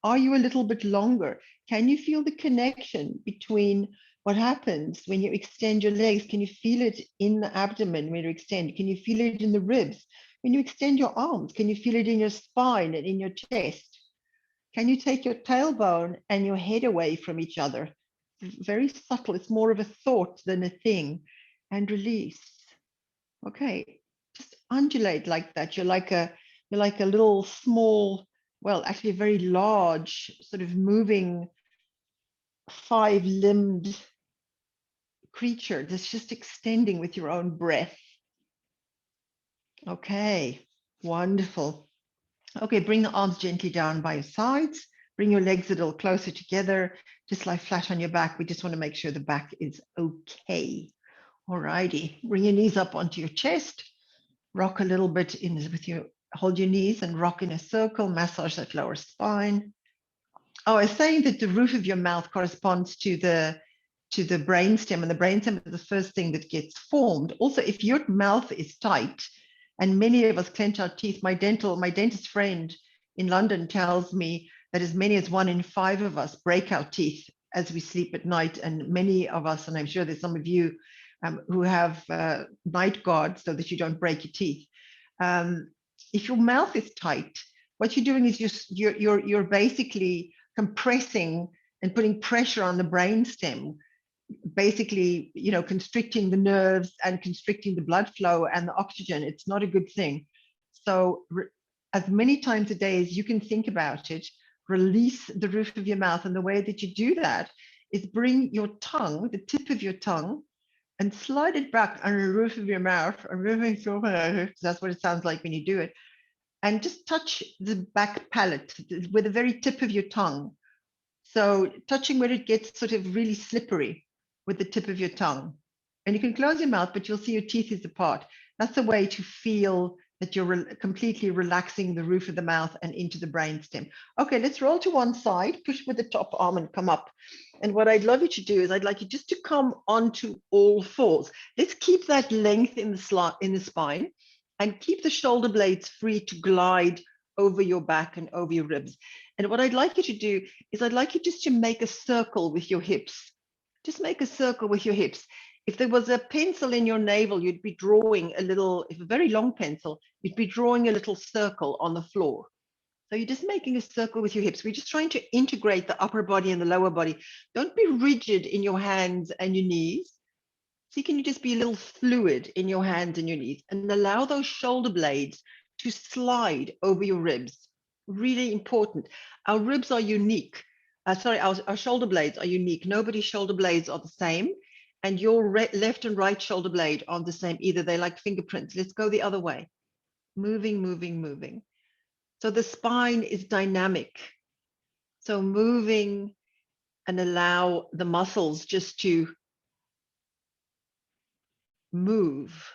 Are you a little bit longer? Can you feel the connection between what happens when you extend your legs? Can you feel it in the abdomen when you extend? Can you feel it in the ribs? When you extend your arms, can you feel it in your spine and in your chest? Can you take your tailbone and your head away from each other? Very subtle. It's more of a thought than a thing. And release. Okay, just undulate like that. You're like a little small, well, actually a very large, sort of moving, five-limbed creature that's just extending with your own breath. Okay, wonderful. Okay, bring the arms gently down by your sides. Bring your legs a little closer together. Just lie flat on your back. We just want to make sure the back is okay. All righty. Bring your knees up onto your chest. Rock a little bit in with your, hold your knees and rock in a circle, massage that lower spine. Oh, I was saying that the roof of your mouth corresponds to the brainstem, and the brainstem is the first thing that gets formed. Also, if your mouth is tight, and many of us clench our teeth, my dentist friend in London tells me that as many as 1 in 5 of us break our teeth as we sleep at night, and many of us, and I'm sure there's some of you who have night guard so that you don't break your teeth. If your mouth is tight, what you're doing is you're basically compressing and putting pressure on the brainstem, basically, constricting the nerves and constricting the blood flow and the oxygen. It's not a good thing. So as many times a day as you can think about it, release the roof of your mouth. And the way that you do that is bring your tongue, the tip of your tongue, and slide it back on the roof of your mouth. That's what it sounds like when you do it. And just touch the back palate with the very tip of your tongue. So touching where it gets sort of really slippery with the tip of your tongue. And you can close your mouth, but you'll see your teeth is apart. That's a way to feel that you're completely relaxing the roof of the mouth and into the brainstem. Okay, let's roll to one side, push with the top arm and come up. And what I'd love you to do is I'd like you just to come onto all fours. Let's keep that length in the spine and keep the shoulder blades free to glide over your back and over your ribs. And what I'd like you to do is I'd like you just to make a circle with your hips. Just make a circle with your hips. If there was a pencil in your navel, you'd be drawing a little, if a very long pencil, you'd be drawing a little circle on the floor. So you're just making a circle with your hips. We're just trying to integrate the upper body and the lower body. Don't be rigid in your hands and your knees. See, can you just be a little fluid in your hands and your knees and allow those shoulder blades to slide over your ribs? Really important. Our ribs are unique. Our shoulder blades are unique. Nobody's shoulder blades are the same. And your left and right shoulder blade aren't the same either. They're like fingerprints. Let's go the other way. Moving, moving, moving. So the spine is dynamic. So moving and allow the muscles just to move.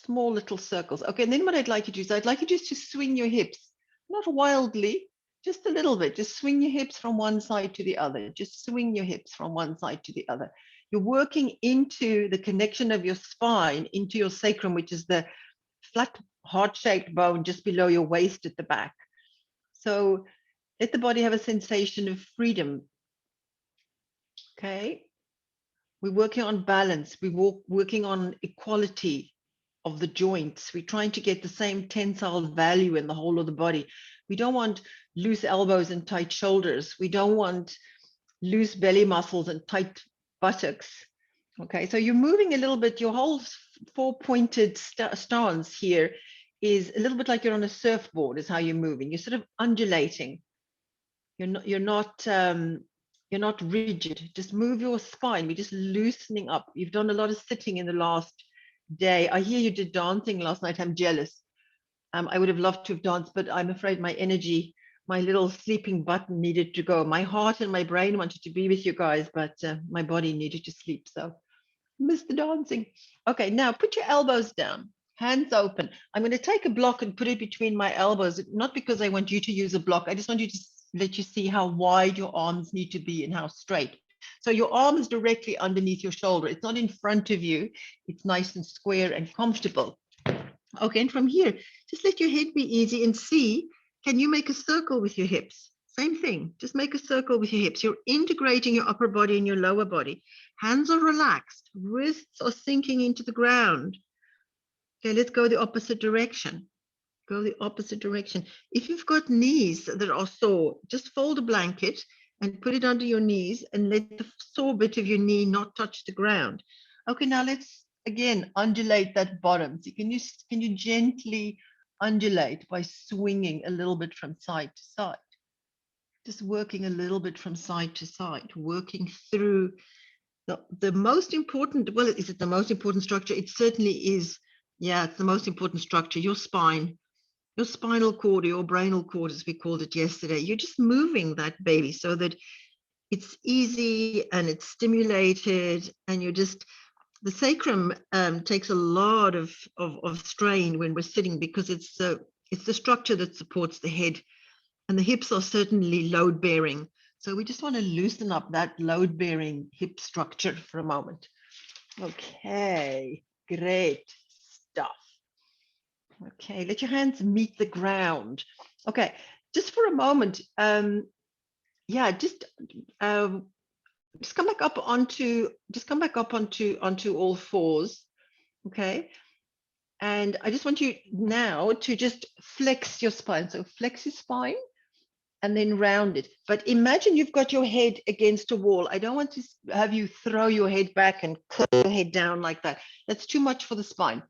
Small little circles. Okay, and then what I'd like you to do is I'd like you just to swing your hips, not wildly, just a little bit. Just swing your hips from one side to the other. Just swing your hips from one side to the other. You're working into the connection of your spine into your sacrum, which is the flat heart-shaped bone just below your waist at the back. So let the body have a sensation of freedom. Okay. We're working on balance. We're working on equality of the joints. We're trying to get the same tensile value in the whole of the body. We don't want loose elbows and tight shoulders. We don't want loose belly muscles and tight buttocks. Okay, so you're moving a little bit. Your whole four-pointed stance here is a little bit like you're on a surfboard is how you're moving. You're sort of undulating. You're not rigid. Just move your spine. We're just loosening up. You've done a lot of sitting in the last day. I hear you did dancing last night. I'm jealous. I would have loved to have danced, but I'm afraid my energy, my little sleeping button needed to go. My heart and my brain wanted to be with you guys, but my body needed to sleep. So missed the dancing. Okay, now put your elbows down, hands open. I'm going to take a block and put it between my elbows, not because I want you to use a block. I just want you to let you see how wide your arms need to be and how straight. So your arm is directly underneath your shoulder. It's not in front of you. It's nice and square and comfortable. Okay, and from here, just let your head be easy and see, can you make a circle with your hips? Same thing, just make a circle with your hips. You're integrating your upper body and your lower body. Hands are relaxed, wrists are sinking into the ground. Okay, let's go the opposite direction. Go the opposite direction. If you've got knees that are sore, just fold a blanket and put it under your knees and let the sore bit of your knee not touch the ground. Okay, now let's again undulate that bottom. So can you gently undulate by swinging a little bit from side to side? Just working a little bit from side to side, working through the most important, well, is it the most important structure? It certainly is. Yeah, it's the most important structure, your spine. Your spinal cord, or your brainal cord, as we called it yesterday. You're just moving that baby so that it's easy and it's stimulated, and you're just, the sacrum takes a lot of strain when we're sitting because it's the structure that supports the head, and the hips are certainly load bearing. So we just want to loosen up that load bearing hip structure for a moment. Okay, great stuff. Okay, let your hands meet the ground. Okay, just for a moment, yeah, just come back up onto all fours. Okay, And I just want you now to just flex your spine. So flex your spine and then round it. But imagine you've got your head against a wall. I don't want to have you throw your head back and curl your head down like that. That's too much for the spine.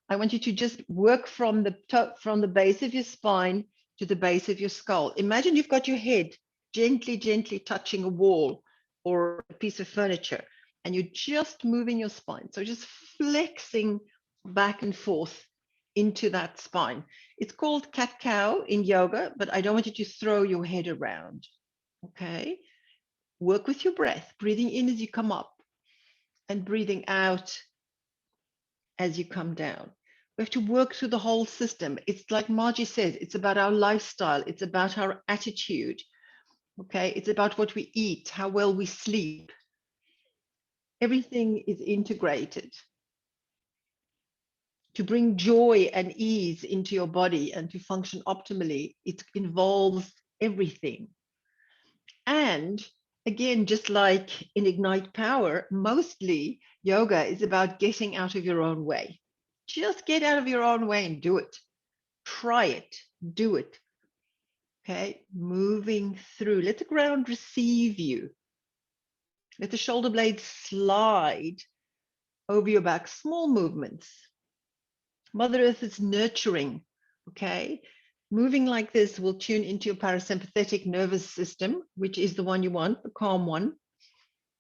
I want you to just work from the top, from the base of your spine to the base of your skull. Imagine you've got your head gently, gently touching a wall or a piece of furniture, and you're just moving your spine. So just flexing back and forth into that spine. It's called cat-cow in yoga, but I don't want you to throw your head around. Okay? Work with your breath, breathing in as you come up and breathing out as you come down. We have to work through the whole system. It's like Margie says, it's about our lifestyle. It's about our attitude. Okay? It's about what we eat, how well we sleep. Everything is integrated to bring joy and ease into your body and to function optimally. It involves everything. And again, just like in Ignite Power, mostly yoga is about getting out of your own way. Just get out of your own way and do it. Try it, do it. Okay, moving through. Let the ground receive you. Let the shoulder blades slide over your back, small movements. Mother Earth is nurturing, okay? Moving like this will tune into your parasympathetic nervous system, which is the one you want, the calm one,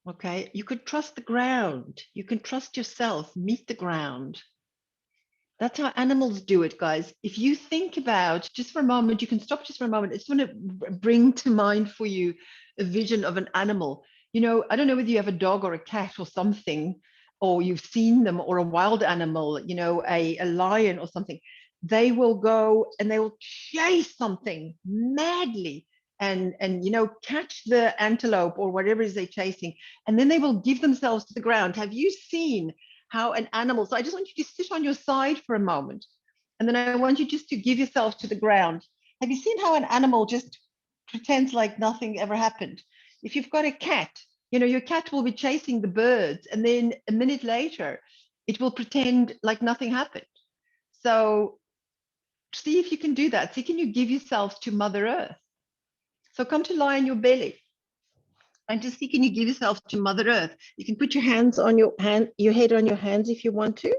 okay? You could trust the ground. You can trust yourself, meet the ground. That's how animals do it, guys. If you think about, just for a moment, you can stop just for a moment. I just want to bring to mind for you a vision of an animal. You know, I don't know whether you have a dog or a cat or something, or you've seen them, or a wild animal, you know, a lion or something. They will go and they will chase something madly and you know, catch the antelope or whatever it is they're chasing, and then they will give themselves to the ground. Have you seen how an animal, so I just want you to sit on your side for a moment, and then I want you just to give yourself to the ground. Have you seen how an animal just pretends like nothing ever happened? If you've got a cat, you know, your cat will be chasing the birds, and then a minute later, it will pretend like nothing happened. So see if you can do that. See, can you give yourself to Mother Earth? So come to lie on your belly. And just see, can you give yourself to Mother Earth? You can put your hands on your head on your hands if you want to.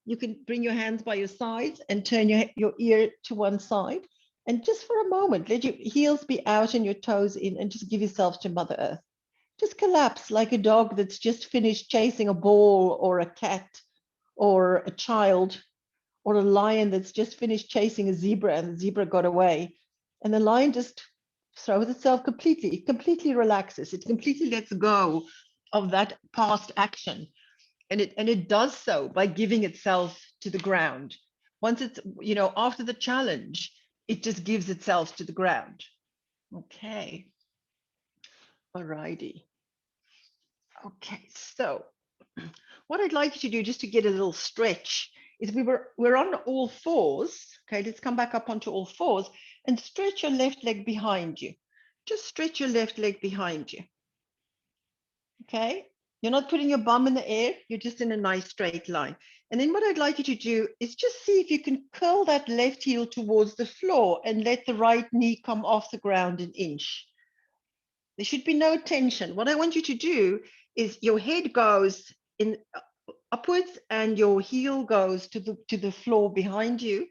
You can bring your hands by your sides and turn your ear to one side. And just for a moment, let your heels be out and your toes in, and just give yourself to Mother Earth. Just collapse like a dog that's just finished chasing a ball, or a cat, or a child, or a lion that's just finished chasing a zebra and the zebra got away. And the lion just throws itself completely, it completely relaxes, it completely lets go of that past action. And it does so by giving itself to the ground. Once it's, you know, after the challenge, it just gives itself to the ground. Okay. All righty. Okay, so what I'd like you to do, just to get a little stretch, is we're on all fours. Okay, let's come back up onto all fours and stretch your left leg behind you. Just stretch your left leg behind you. Okay, you're not putting your bum in the air, you're just in a nice straight line. And then what I'd like you to do is just see if you can curl that left heel towards the floor and let the right knee come off the ground an inch. There should be no tension. What I want you to do is your head goes in upwards and your heel goes to the floor behind you,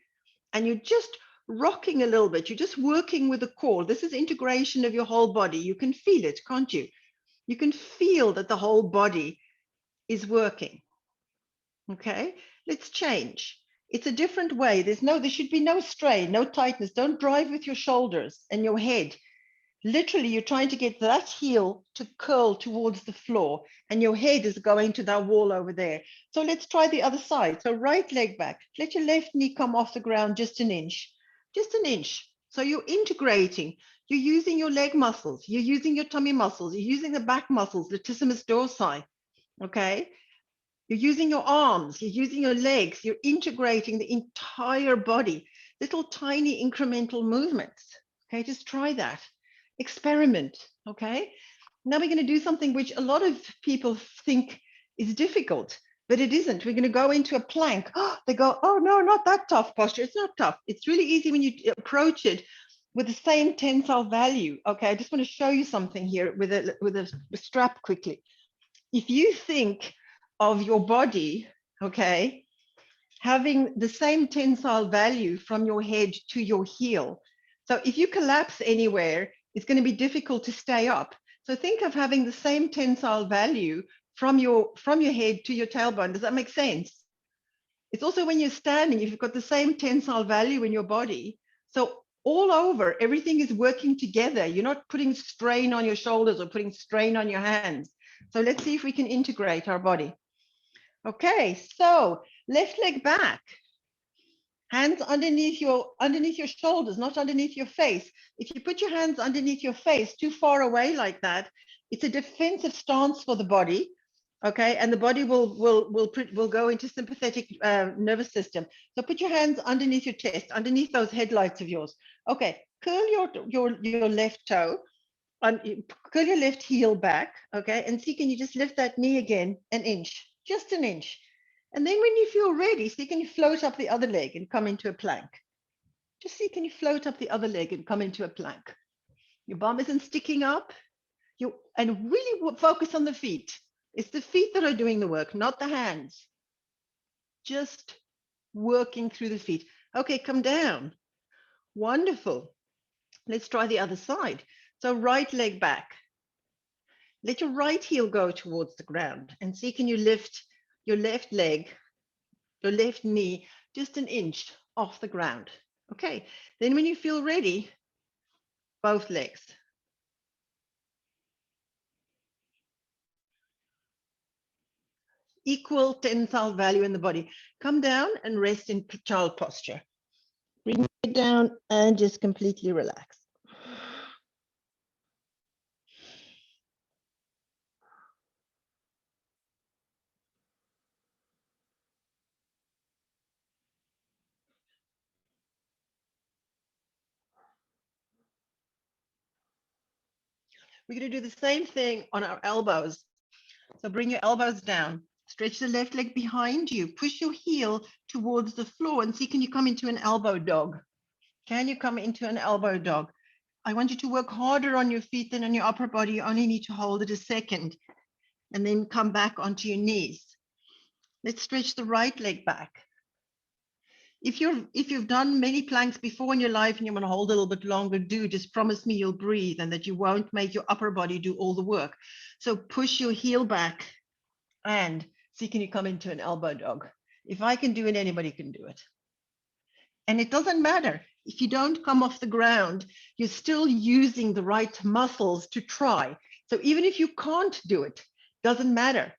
and you're just rocking a little bit. You're just working with the core. This is integration of your whole body. You can feel it, can't you? You can feel that the whole body is working. Okay, let's change. It's a different way. There should be no strain, no tightness. Don't drive with your shoulders and your head. Literally, you're trying to get that heel to curl towards the floor, and your head is going to that wall over there. So let's try the other side. So right leg back. Let your left knee come off the ground just an inch. Just an inch. So you're integrating. You're using your leg muscles. You're using your tummy muscles. You're using the back muscles, latissimus dorsi. Okay? You're using your arms. You're using your legs. You're integrating the entire body. Little tiny incremental movements. Okay? Just try that. Experiment, okay? Now we're going to do something which a lot of people think is difficult. but it isn't. We're going to go into a plank. They go, oh no, not that tough posture. It's not tough. It's really easy when you approach it with the same tensile value. Okay, I just want to show you something here with a strap quickly. If you think of your body, okay, having the same tensile value from your head to your heel. So if you collapse anywhere, it's going to be difficult to stay up. So think of having the same tensile value from your head to your tailbone. Does that make sense? It's also when you're standing, if you've got the same tensile value in your body. So all over, everything is working together. You're not putting strain on your shoulders or putting strain on your hands. So let's see if we can integrate our body. Okay, so left leg back. Hands underneath your shoulders, not underneath your face. If you put your hands underneath your face too far away like that, it's a defensive stance for the body. Okay, and the body will go into sympathetic nervous system. So put your hands underneath your chest, underneath those headlights of yours. Okay, curl your left toe, curl your left heel back. Okay, and see, can you just lift that knee again an inch, just an inch. And then when you feel ready, see, can you float up the other leg and come into a plank? Just see, can you float up the other leg and come into a plank? Your bum isn't sticking up. And really focus on the feet. It's the feet that are doing the work, not the hands. Just working through the feet. Okay, come down. Wonderful. Let's try the other side. So right leg back. Let your right heel go towards the ground. And see, can you lift your left leg, your left knee, just an inch off the ground. Okay, then when you feel ready, both legs. Equal tensile value in the body. Come down and rest in child posture. Bring it down and just completely relax. We're going to do the same thing on our elbows. So bring your elbows down. Stretch the left leg behind you. Push your heel towards the floor and see, can you come into an elbow dog? Can you come into an elbow dog? I want you to work harder on your feet than on your upper body. You only need to hold it a second and then come back onto your knees. Let's stretch the right leg back. If you've done many planks before in your life and you want to hold a little bit longer, just promise me you'll breathe and that you won't make your upper body do all the work. So push your heel back and see, can you come into an elbow dog? If I can do it, anybody can do it. And it doesn't matter. If you don't come off the ground, you're still using the right muscles to try. So even if you can't do it, doesn't matter.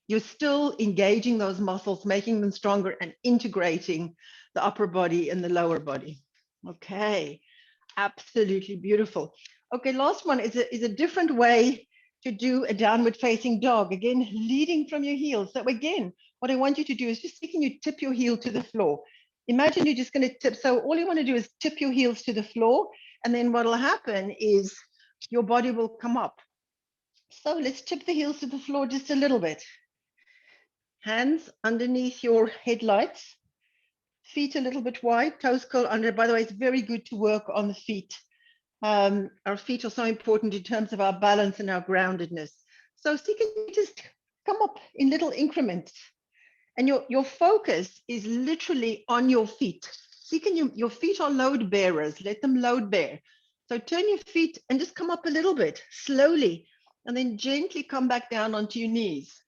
You're still engaging those muscles, making them stronger and integrating the upper body and the lower body. Okay, absolutely beautiful. Okay, last one is a different way to do a downward facing dog. Again, leading from your heels. So again, what I want you to do is just can you tip your heel to the floor. Imagine you're just going to tip. So all you want to do is tip your heels to the floor. And then what will happen is your body will come up. So let's tip the heels to the floor just a little bit. Hands underneath your headlights, feet a little bit wide, toes curl under. By the way, it's very good to work on the feet. Our feet are so important in terms of our balance and our groundedness. So see, can you just come up in little increments? And your focus is literally on your feet. See, your feet are load bearers, let them load bear. So turn your feet and just come up a little bit, slowly, and then gently come back down onto your knees.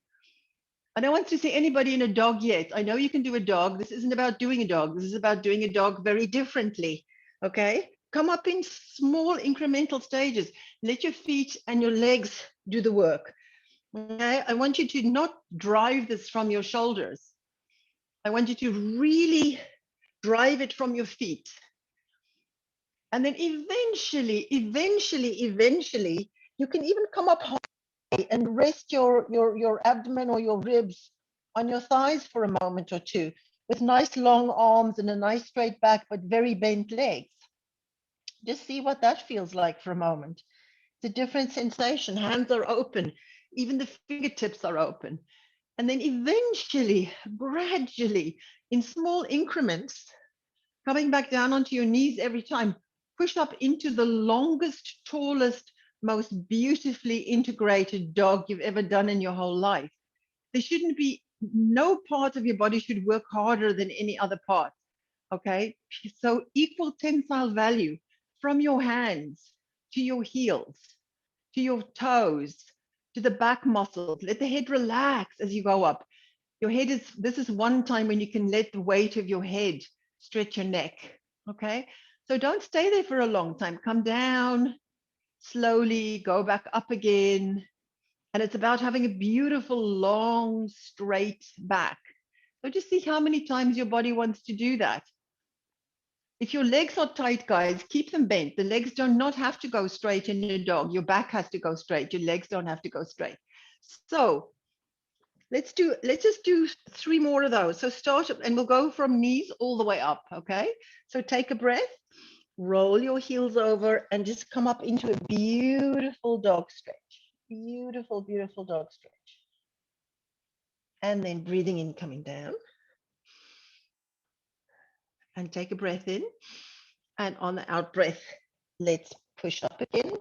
I don't want to see anybody in a dog yet. I know you can do a dog. This isn't about doing a dog. This is about doing a dog very differently, okay? Come up in small incremental stages. Let your feet and your legs do the work, okay? I want you to not drive this from your shoulders. I want you to really drive it from your feet. And then eventually, you can even come up high and rest your abdomen or your ribs on your thighs for a moment or two with nice long arms and a nice straight back, but very bent legs. Just see what that feels like for a moment. It's a different sensation. Hands are open. Even the fingertips are open. And then eventually, gradually, in small increments, coming back down onto your knees every time, push up into the longest, tallest, most beautifully integrated dog you've ever done in your whole life. There shouldn't be, no part of your body should work harder than any other part. Okay, so equal tensile value from your hands to your heels, to your toes, to the back muscles. Let the head relax as you go up. Your head is, this is one time when you can let the weight of your head stretch your neck. Okay, so don't stay there for a long time. Come down slowly, go back up again. And it's about having a beautiful, long, straight back. So just see how many times your body wants to do that. If your legs are tight, guys, keep them bent. The legs do not have to go straight in a dog. Your back has to go straight. Your legs don't have to go straight. So let's just do 3 more of those. So start and we'll go from knees all the way up. Okay. So take a breath, roll your heels over and just come up into a beautiful dog stretch. Beautiful, beautiful dog stretch. And then breathing in, coming down. And take a breath in. And on the out breath, let's push up again.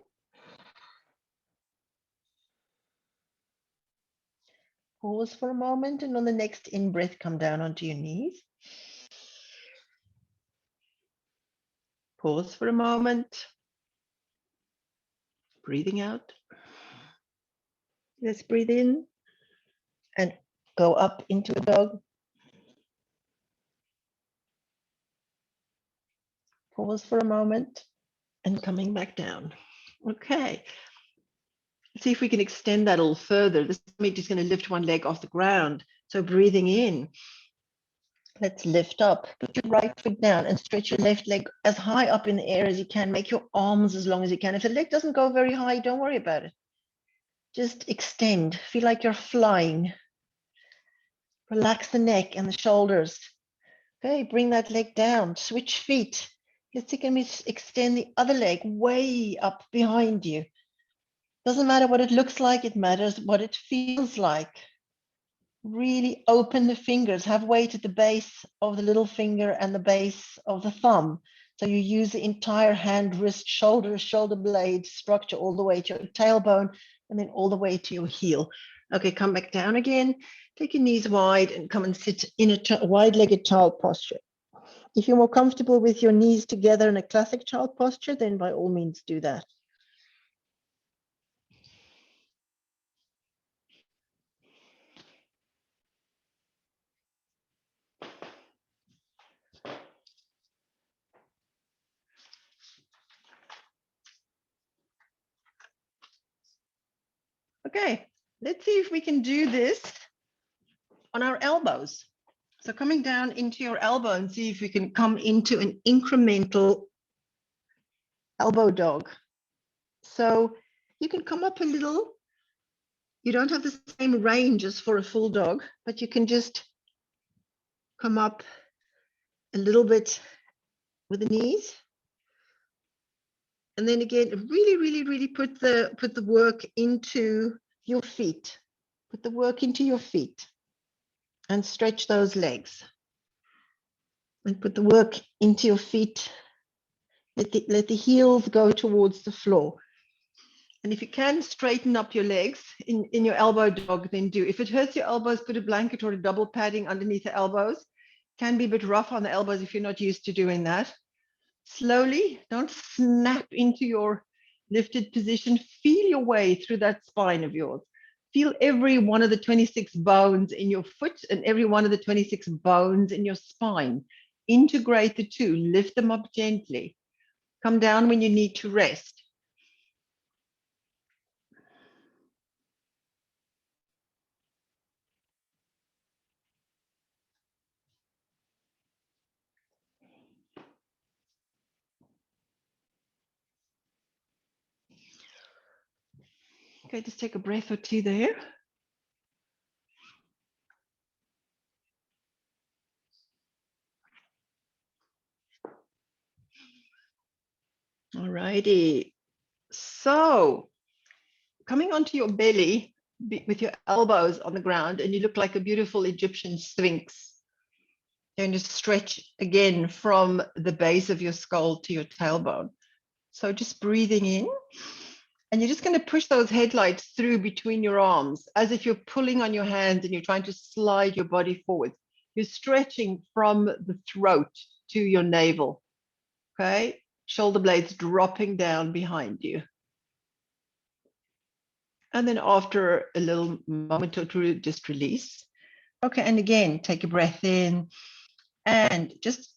Pause for a moment, and on the next in-breath, come down onto your knees. Pause for a moment. Breathing out. Let's breathe in and go up into a dog. Pause for a moment and coming back down. Okay. Let's see if we can extend that a little further. This is me just going to lift one leg off the ground. So breathing in. Let's lift up. Put your right foot down and stretch your left leg as high up in the air as you can. Make your arms as long as you can. If the leg doesn't go very high, don't worry about it. Just extend. Feel like you're flying. Relax the neck and the shoulders. Okay, bring that leg down. Switch feet. Let's take and extend the other leg way up behind you. Doesn't matter what it looks like, it matters what it feels like. Really open the fingers, have weight at the base of the little finger and the base of the thumb. So you use the entire hand, wrist, shoulder blade structure all the way to your tailbone and then all the way to your heel. Okay, come back down again. Take your knees wide and come and sit in a wide-legged child posture. If you're more comfortable with your knees together in a classic child posture, then by all means do that. Okay, let's see if we can do this on our elbows. So coming down into your elbow and see if we can come into an incremental elbow dog. So you can come up a little. You don't have the same range as for a full dog, but you can just come up a little bit with the knees. And then again, really put the work into your feet. Put the work into your feet and stretch those legs. And put the work into your feet. Let the heels go towards the floor. And if you can straighten up your legs in your elbow dog, then do. If it hurts your elbows, put a blanket or a double padding underneath the elbows. Can be a bit rough on the elbows if you're not used to doing that. Slowly, don't snap into your lifted position. Feel your way through that spine of yours. Feel every one of the 26 bones in your foot and every one of the 26 bones in your spine. Integrate the two, lift them up gently. Come down when you need to rest. Okay, just take a breath or two there. All righty. So coming onto your belly, with your elbows on the ground, and you look like a beautiful Egyptian Sphinx. You're going to stretch again from the base of your skull to your tailbone. So just breathing in, and you're just going to push those headlights through between your arms as if you're pulling on your hands and you're trying to slide your body forward. You're stretching from the throat to your navel. Okay, shoulder blades dropping down behind you. And then after a little moment or two, just release. Okay, and again, take a breath in and just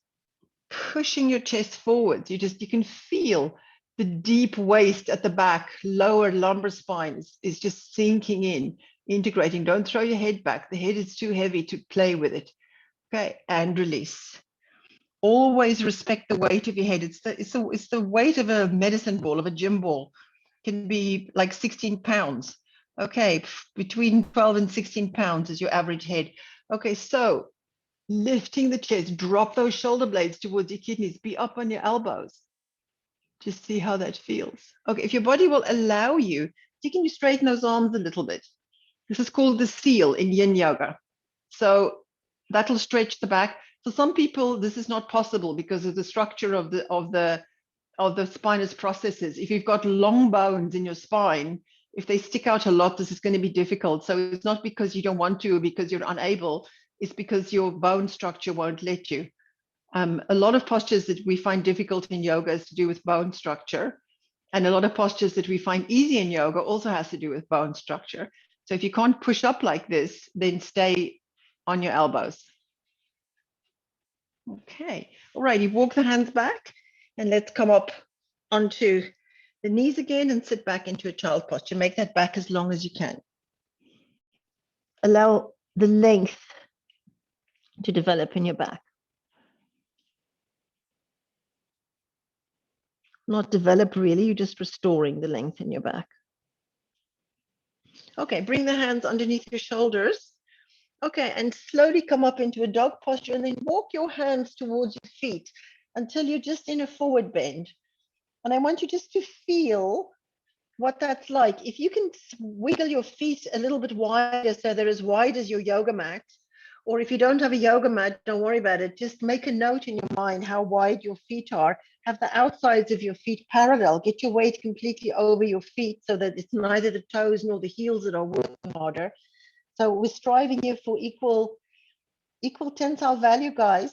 pushing your chest forward. You can feel the deep waist at the back, lower lumbar spine is just sinking in, integrating. Don't throw your head back. The head is too heavy to play with it. Okay, and release. Always respect the weight of your head. It's the weight of a medicine ball, of a gym ball. It can be like 16 pounds. Okay, between 12 and 16 pounds is your average head. Okay, so lifting the chest, drop those shoulder blades towards your kidneys, be up on your elbows. Just see how that feels. Okay, if your body will allow you, you can straighten those arms a little bit. This is called the seal in yin yoga. So that'll stretch the back. For some people, this is not possible because of the structure of the spinous processes. If you've got long bones in your spine, if they stick out a lot, this is going to be difficult. So it's not because you don't want to or because you're unable, it's because your bone structure won't let you. A lot of postures that we find difficult in yoga is to do with bone structure. And a lot of postures that we find easy in yoga also has to do with bone structure. So if you can't push up like this, then stay on your elbows. Okay, all right, you walk the hands back and let's come up onto the knees again and sit back into a child posture. Make that back as long as you can. Allow the length to develop in your back. Not develop really, you're just restoring the length in your back. Okay, bring the hands underneath your shoulders. Okay, and slowly come up into a dog posture and then walk your hands towards your feet until you're just in a forward bend. And I want you just to feel what that's like. If you can wiggle your feet a little bit wider so they're as wide as your yoga mat, or if you don't have a yoga mat, don't worry about it. Just make a note in your mind how wide your feet are. Have the outsides of your feet parallel. Get your weight completely over your feet so that it's neither the toes nor the heels that are working harder. So we're striving here for equal tensile value, guys.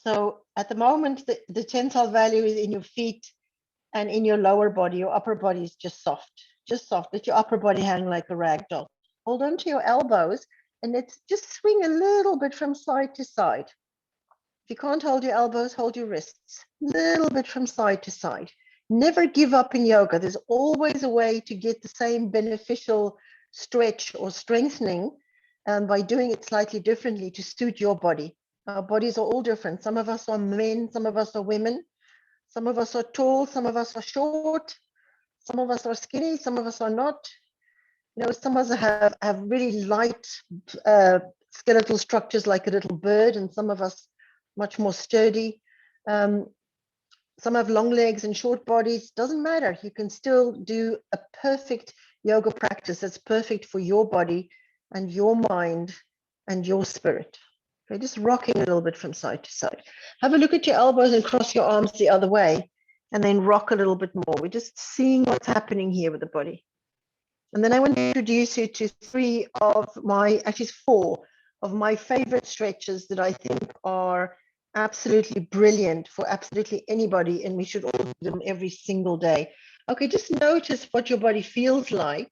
So at the moment, the tensile value is in your feet and in your lower body. Your upper body is just soft. Let your upper body hang like a rag doll. Hold on to your elbows and let's just swing a little bit from side to side. If you can't hold your elbows, hold your wrists. Little bit from side to side. Never give up in yoga. There's always a way to get the same beneficial stretch or strengthening by doing it slightly differently to suit your body. Our bodies are all different. Some of us are men, some of us are women. Some of us are tall, some of us are short, some of us are skinny, some of us are not. You know, some of us have really light skeletal structures like a little bird, and some of us much more sturdy. Some have long legs and short bodies. Doesn't matter. You can still do a perfect yoga practice that's perfect for your body and your mind and your spirit. Okay, just rocking a little bit from side to side. Have a look at your elbows and cross your arms the other way, and then rock a little bit more. We're just seeing what's happening here with the body. And then I want to introduce you to four of my favorite stretches that I think are absolutely brilliant for absolutely anybody, and we should all do them every single day. Okay, just notice what your body feels like.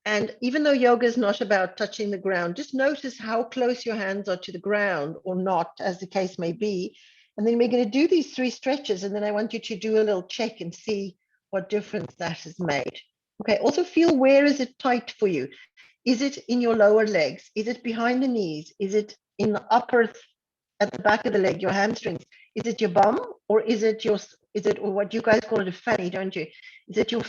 And even though yoga is not about touching the ground, just notice how close your hands are to the ground or not, as the case may be. And then we're going to do these three stretches, and then I want you to do a little check and see what difference that has made. Okay, also feel, where is it tight for you? Is it in your lower legs? Is it behind the knees? Is it in the upper, at the back of the leg, your hamstrings? Is it your bum, or is it or what you guys call it, a fanny, don't you? Is it your,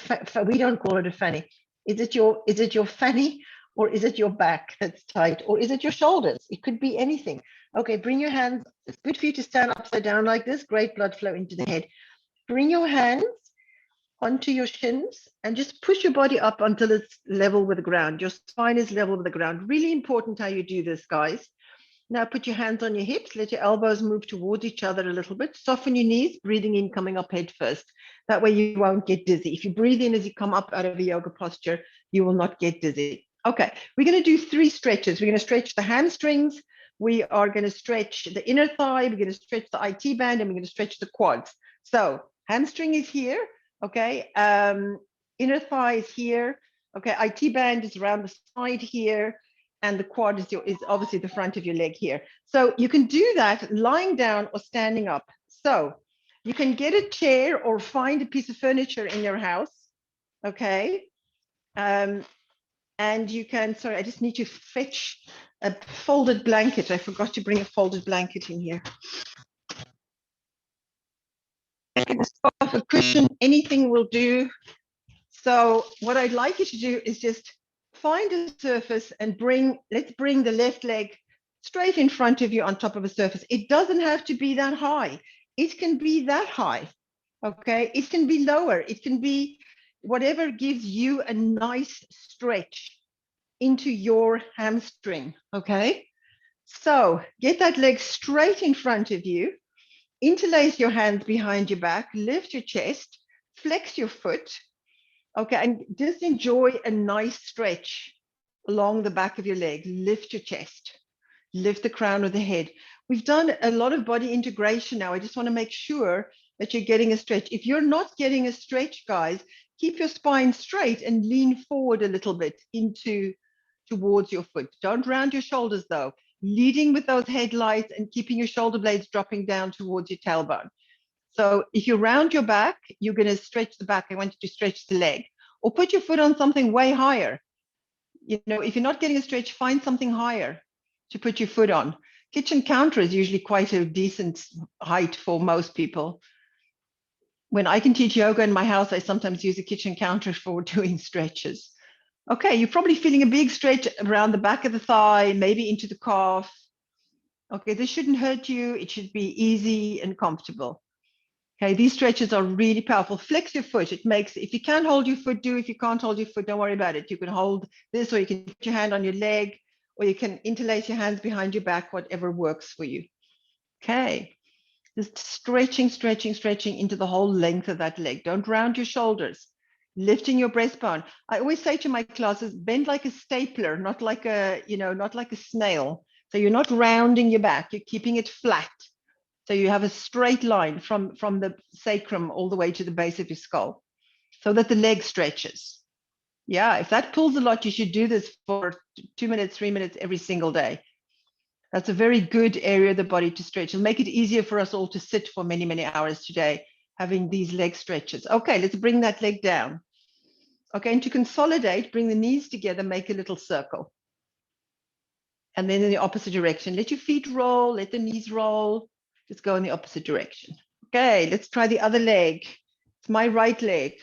we don't call it a fanny. Is it your fanny, or is it your back that's tight, or is it your shoulders? It could be anything. Okay, bring your hands. It's good for you to stand upside down like this. Great blood flow into the head. Bring your hands onto your shins and just push your body up until it's level with the ground. Your spine is level with the ground. Really important how you do this, guys. Now put your hands on your hips, let your elbows move towards each other a little bit. Soften your knees, breathing in, coming up head first. That way you won't get dizzy. If you breathe in as you come up out of a yoga posture, you will not get dizzy. Okay, we're going to do 3 stretches. We're going to stretch the hamstrings. We are going to stretch the inner thigh. We're going to stretch the IT band, and we're going to stretch the quads. So hamstring is here. Okay, inner thigh is here. Okay, IT band is around the side here, and the quad is obviously the front of your leg here. So you can do that lying down or standing up. So you can get a chair or find a piece of furniture in your house. Okay, and you can. Sorry, I just need to fetch a folded blanket. I forgot to bring a folded blanket in here. Off a cushion, anything will do. So what I'd like you to do is just find a surface and let's bring the left leg straight in front of you on top of a surface. It doesn't have to be that high. It can be that high, okay? It can be lower. It can be whatever gives you a nice stretch into your hamstring, okay? So get that leg straight in front of you. Interlace your hands behind your back, lift your chest, flex your foot, okay, and just enjoy a nice stretch along the back of your leg. Lift your chest, lift the crown of the head. We've done a lot of body integration now. I just want to make sure that you're getting a stretch. If you're not getting a stretch, guys, keep your spine straight and lean forward a little bit towards your foot. Don't round your shoulders though. Leading with those headlights and keeping your shoulder blades dropping down towards your tailbone. So if you round your back, you're going to stretch the back. I want you to stretch the leg, or put your foot on something way higher. You know, if you're not getting a stretch, find something higher to put your foot on. Kitchen counter is usually quite a decent height for most people. When I can teach yoga in my house, I sometimes use a kitchen counter for doing stretches. Okay, you're probably feeling a big stretch around the back of the thigh, maybe into the calf. Okay, this shouldn't hurt you. It should be easy and comfortable. Okay, these stretches are really powerful. Flex your foot. It makes, if you can't hold your foot, do. If you can't hold your foot, don't worry about it. You can hold this, or you can put your hand on your leg, or you can interlace your hands behind your back, whatever works for you. Okay, just stretching, stretching, stretching into the whole length of that leg. Don't round your shoulders. Lifting your breastbone. I always say to my classes, bend like a stapler, not like a, not like a snail. So you're not rounding your back, you're keeping it flat. So you have a straight line from the sacrum all the way to the base of your skull, so that the leg stretches. Yeah, if that pulls a lot, you should do this for 2 minutes, 3 minutes every single day. That's a very good area of the body to stretch. It'll make it easier for us all to sit for many, many hours today, having these leg stretches. Okay, let's bring that leg down. Okay, and to consolidate, bring the knees together, make a little circle. And then in the opposite direction, let your feet roll, let the knees roll. Just go in the opposite direction. Okay, let's try the other leg. It's my right leg.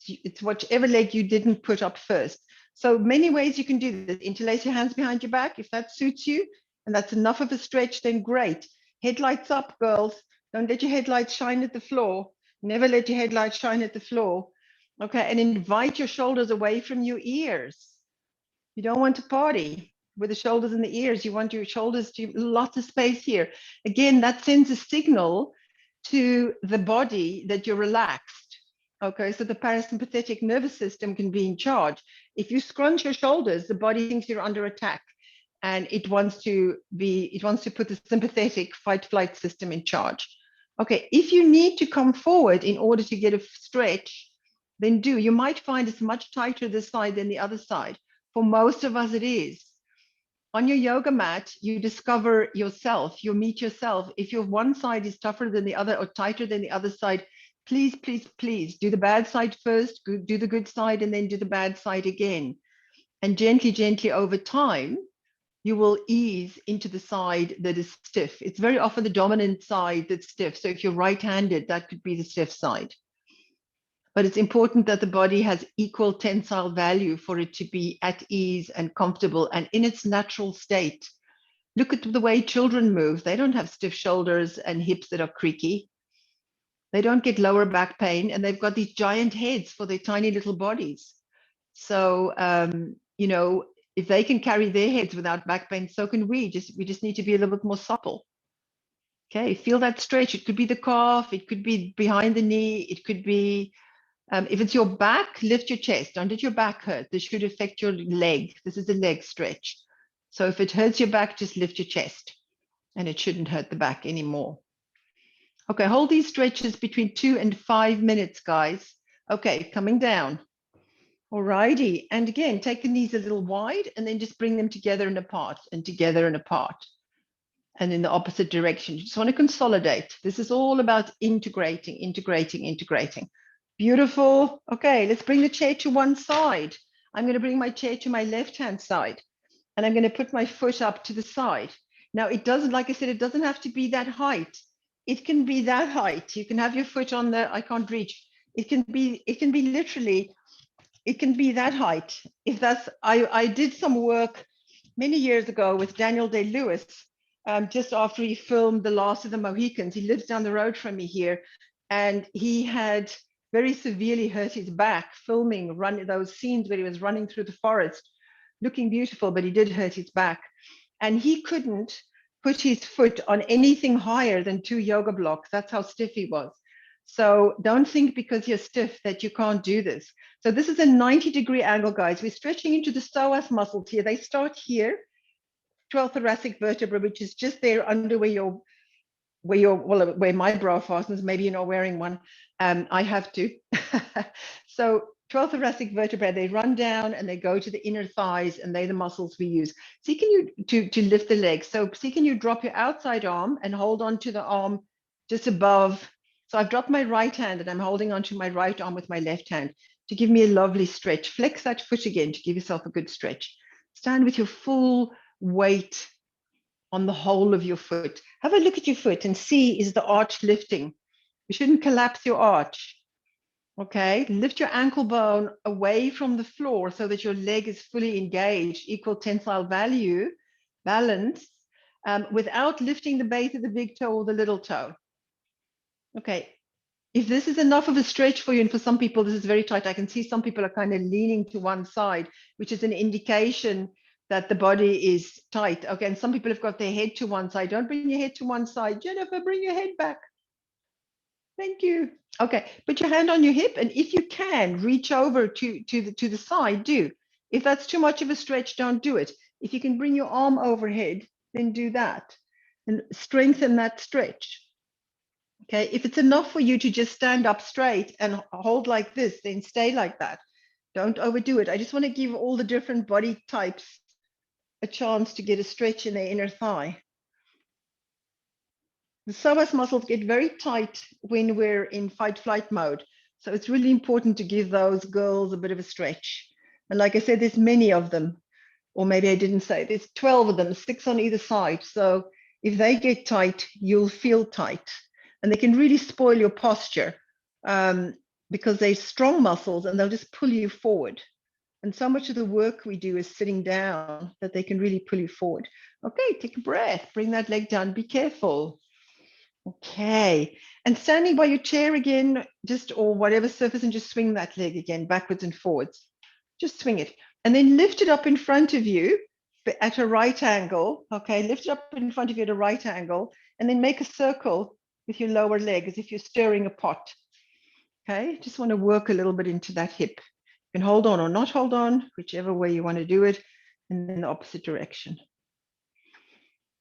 It's whichever leg you didn't put up first. So many ways you can do this. Interlace your hands behind your back if that suits you, and that's enough of a stretch, then great. Headlights up, girls. Don't let your headlights shine at the floor. Never let your headlights shine at the floor. Okay, and invite your shoulders away from your ears. You don't want to party with the shoulders and the ears. You want your shoulders to lots of space here. Again, that sends a signal to the body that you're relaxed. Okay, so the parasympathetic nervous system can be in charge. If you scrunch your shoulders, the body thinks you're under attack, and it wants to put the sympathetic fight-flight system in charge. Okay, if you need to come forward in order to get a stretch, then do. You might find it's much tighter this side than the other side. For most of us, it is. On your yoga mat, you discover yourself, you meet yourself. If your one side is tougher than the other or tighter than the other side, please, please, please do the bad side first, do the good side, and then do the bad side again. And gently, gently over time, you will ease into the side that is stiff. It's very often the dominant side that's stiff. So if you're right-handed, that could be the stiff side. But it's important that the body has equal tensile value for it to be at ease and comfortable and in its natural state. Look at the way children move. They don't have stiff shoulders and hips that are creaky. They don't get lower back pain, and they've got these giant heads for their tiny little bodies. So, you know, if they can carry their heads without back pain, so can we. We just need to be a little bit more supple. Okay, feel that stretch. It could be the calf, it could be behind the knee, it could be, if it's your back, lift your chest. Don't let your back hurt. This should affect your leg. This is a leg stretch. So if it hurts your back, just lift your chest, and it shouldn't hurt the back anymore. Okay, hold these stretches between 2 and 5 minutes, guys. Okay, coming down. All righty. And again, take the knees a little wide and then just bring them together and apart and together and apart. And in the opposite direction. You just want to consolidate. This is all about integrating, integrating, integrating. Beautiful. Okay, let's bring the chair to one side. I'm going to bring my chair to my left-hand side, and I'm going to put my foot up to the side. Now, it doesn't, like I said, it doesn't have to be that height. It can be that height. You can have your foot on the, I can't reach. It can be literally, it can be that height. If that's, I did some work many years ago with Daniel Day-Lewis, just after he filmed The Last of the Mohicans. He lives down the road from me here, and he had very severely hurt his back filming those scenes where he was running through the forest, looking beautiful, but he did hurt his back. And he couldn't put his foot on anything higher than 2 yoga blocks. That's how stiff he was. So don't think because you're stiff that you can't do this. So this is a 90-degree angle, guys. We're stretching into the psoas muscles here. They start here, 12th thoracic vertebra, which is just there under where my bra fastens. Maybe you're not wearing one. I have to. So 12th thoracic vertebra, they run down and they go to the inner thighs, and they're the muscles we use. See, can you to lift the legs? So see, can you drop your outside arm and hold on to the arm just above? So I've dropped my right hand and I'm holding onto my right arm with my left hand to give me a lovely stretch. Flex that foot again to give yourself a good stretch. Stand with your full weight on the whole of your foot. Have a look at your foot and see, is the arch lifting? You shouldn't collapse your arch. Okay, lift your ankle bone away from the floor so that your leg is fully engaged, equal tensile value, balance, without lifting the base of the big toe or the little toe. Okay, if this is enough of a stretch for you, and for some people this is very tight, I can see some people are kind of leaning to one side, which is an indication that the body is tight. Okay, and some people have got their head to one side. Don't bring your head to one side. Jennifer, bring your head back. Thank you. Okay, put your hand on your hip, and if you can, reach over to the side, do. If that's too much of a stretch, don't do it. If you can bring your arm overhead, then do that and strengthen that stretch. Okay, if it's enough for you to just stand up straight and hold like this, then stay like that. Don't overdo it. I just want to give all the different body types a chance to get a stretch in their inner thigh. The psoas muscles get very tight when we're in fight-flight mode. So it's really important to give those girls a bit of a stretch. And like I said, there's many of them, or maybe I didn't say, there's 12 of them, 6 on either side. So if they get tight, you'll feel tight. And they can really spoil your posture because they're strong muscles and they'll just pull you forward. And so much of the work we do is sitting down that they can really pull you forward. Okay, take a breath, bring that leg down, be careful. Okay, and standing by your chair again, just or whatever surface, and just swing that leg again, backwards and forwards. Just swing it. And then lift it up in front of you at a right angle. Okay, lift it up in front of you at a right angle, and then make a circle with your lower leg as if you're stirring a pot. Okay, just want to work a little bit into that hip. You can hold on or not hold on, whichever way you want to do it, and then the opposite direction.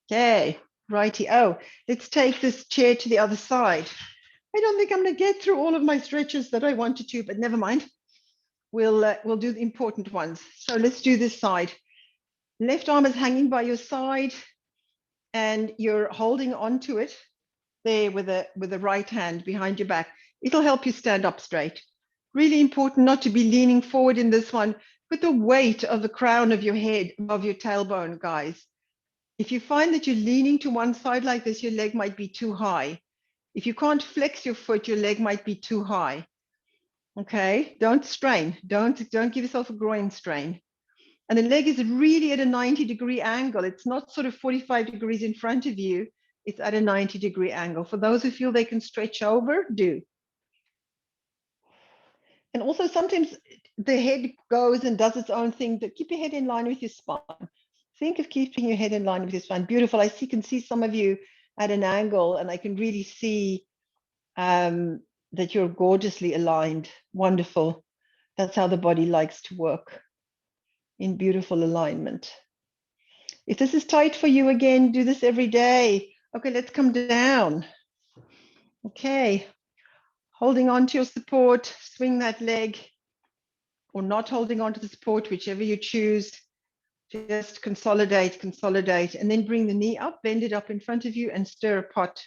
Okay, righty. Oh, let's take this chair to the other side. I don't think I'm going to get through all of my stretches that I wanted to, but never mind. We'll do the important ones. So let's do this side. Left arm is hanging by your side, and you're holding onto it there with the right hand behind your back. It'll help you stand up straight. Really important not to be leaning forward in this one. Put the weight of the crown of your head above your tailbone, guys. If you find that you're leaning to one side like this, your leg might be too high. If you can't flex your foot, your leg might be too high. Okay, don't strain. Don't give yourself a groin strain. And the leg is really at a 90-degree angle. It's not sort of 45 degrees in front of you. it's at a 90-degree angle. For those who feel they can stretch over, do. And also sometimes the head goes and does its own thing, but keep your head in line with your spine. Think of keeping your head in line with your spine. Beautiful. I can see some of you at an angle, and I can really see that you're gorgeously aligned. Wonderful. That's how the body likes to work, in beautiful alignment. If this is tight for you, again, do this every day. Okay, let's come down. Okay, holding on to your support, swing that leg, or not holding on to the support, whichever you choose. Just consolidate, consolidate, and then bring the knee up, bend it up in front of you, and stir a pot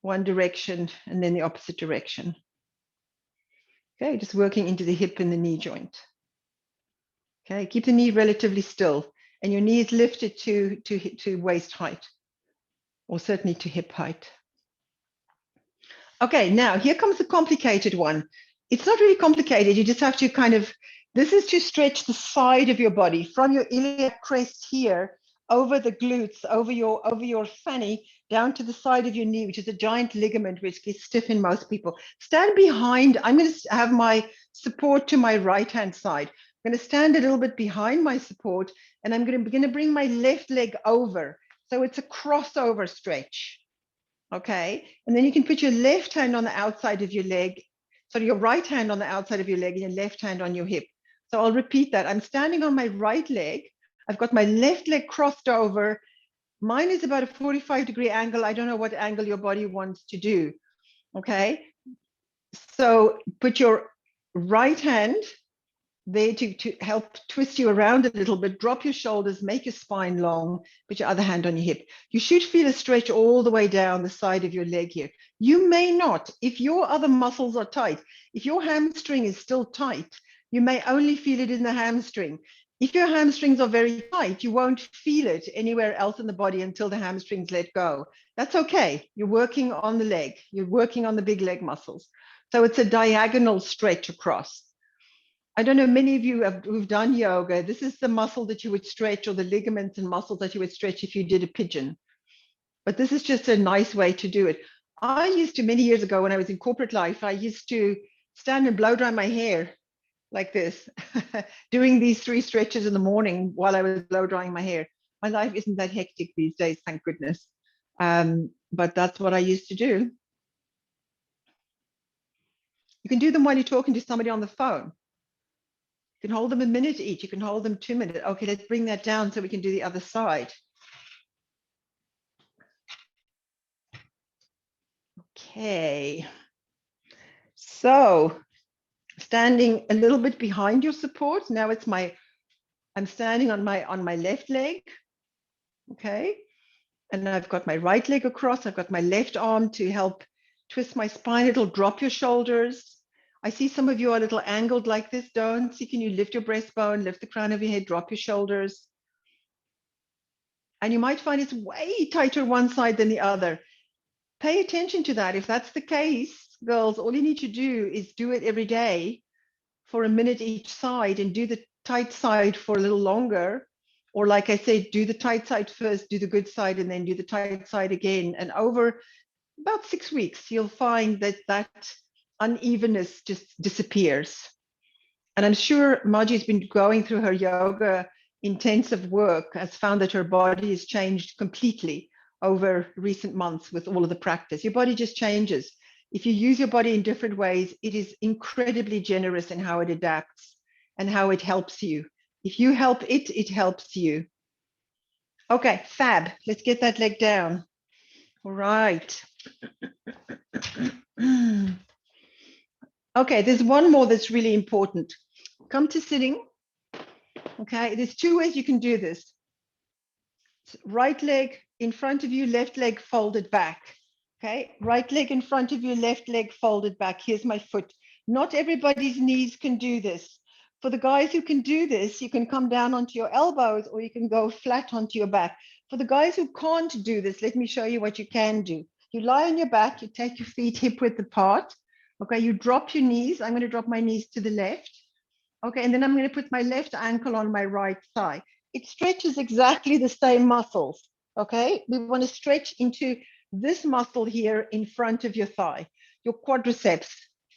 one direction and then the opposite direction. Okay, just working into the hip and the knee joint. Okay, keep the knee relatively still, and your knee is lifted to waist height, or certainly to hip height. Okay, now here comes the complicated one. It's not really complicated. You just have to kind of, this is to stretch the side of your body from your iliac crest here, over the glutes, over your fanny, down to the side of your knee, which is a giant ligament which gets stiff in most people. Stand behind. I'm going to have my support to my right-hand side. I'm going to stand a little bit behind my support, and I'm going to bring my left leg over. So it's a crossover stretch. Okay, and then you can put your left hand on the outside of your leg, so your right hand on the outside of your leg and your left hand on your hip. So I'll repeat that. I'm standing on my right leg. I've got my left leg crossed over. Mine is about a 45-degree angle. I don't know what angle your body wants to do. Okay, so put your right hand there to help twist you around a little bit. Drop your shoulders, make your spine long, put your other hand on your hip. You should feel a stretch all the way down the side of your leg here. You may not, if your other muscles are tight. If your hamstring is still tight, you may only feel it in the hamstring. If your hamstrings are very tight, you won't feel it anywhere else in the body until the hamstrings let go. That's okay. You're working on the leg. You're working on the big leg muscles. So it's a diagonal stretch across. I don't know, many of you who've done yoga, this is the muscle that you would stretch, or the ligaments and muscles that you would stretch if you did a pigeon. But this is just a nice way to do it. I used to, many years ago when I was in corporate life, I used to stand and blow dry my hair like this, doing these 3 stretches in the morning while I was blow drying my hair. My life isn't that hectic these days, thank goodness. But that's what I used to do. You can do them while you're talking to somebody on the phone. You can hold them a minute each. You can hold them 2 minutes. Okay, let's bring that down so we can do the other side. Okay. So standing a little bit behind your support. Now it's I'm standing on my left leg. Okay. And I've got my right leg across. I've got my left arm to help twist my spine. It'll drop your shoulders. I see some of you are a little angled like this. Don't see, can you lift your breastbone, lift the crown of your head, drop your shoulders. And you might find it's way tighter one side than the other. Pay attention to that. If that's the case, girls, all you need to do is do it every day for a minute each side, and do the tight side for a little longer. Or like I said, do the tight side first, do the good side, and then do the tight side again. And over about 6 weeks, you'll find that unevenness just disappears. And I'm sure Margie's been going through her yoga intensive work, has found that her body has changed completely over recent months with all of the practice. Your body just changes. If you use your body in different ways, it is incredibly generous in how it adapts and how it helps you. If you help it, it helps you. Okay, fab. Let's get that leg down. All right. Okay, there's one more that's really important. Come to sitting. Okay, there's 2 ways you can do this. Right leg in front of you, left leg folded back. Okay, right leg in front of you, left leg folded back. Here's my foot. Not everybody's knees can do this. For the guys who can do this, you can come down onto your elbows, or you can go flat onto your back. For the guys who can't do this, let me show you what you can do. You lie on your back, you take your feet hip width apart. Okay, you drop your knees. I'm going to drop my knees to the left. Okay, and then I'm going to put my left ankle on my right thigh. It stretches exactly the same muscles. Okay, we want to stretch into this muscle here in front of your thigh, your quadriceps,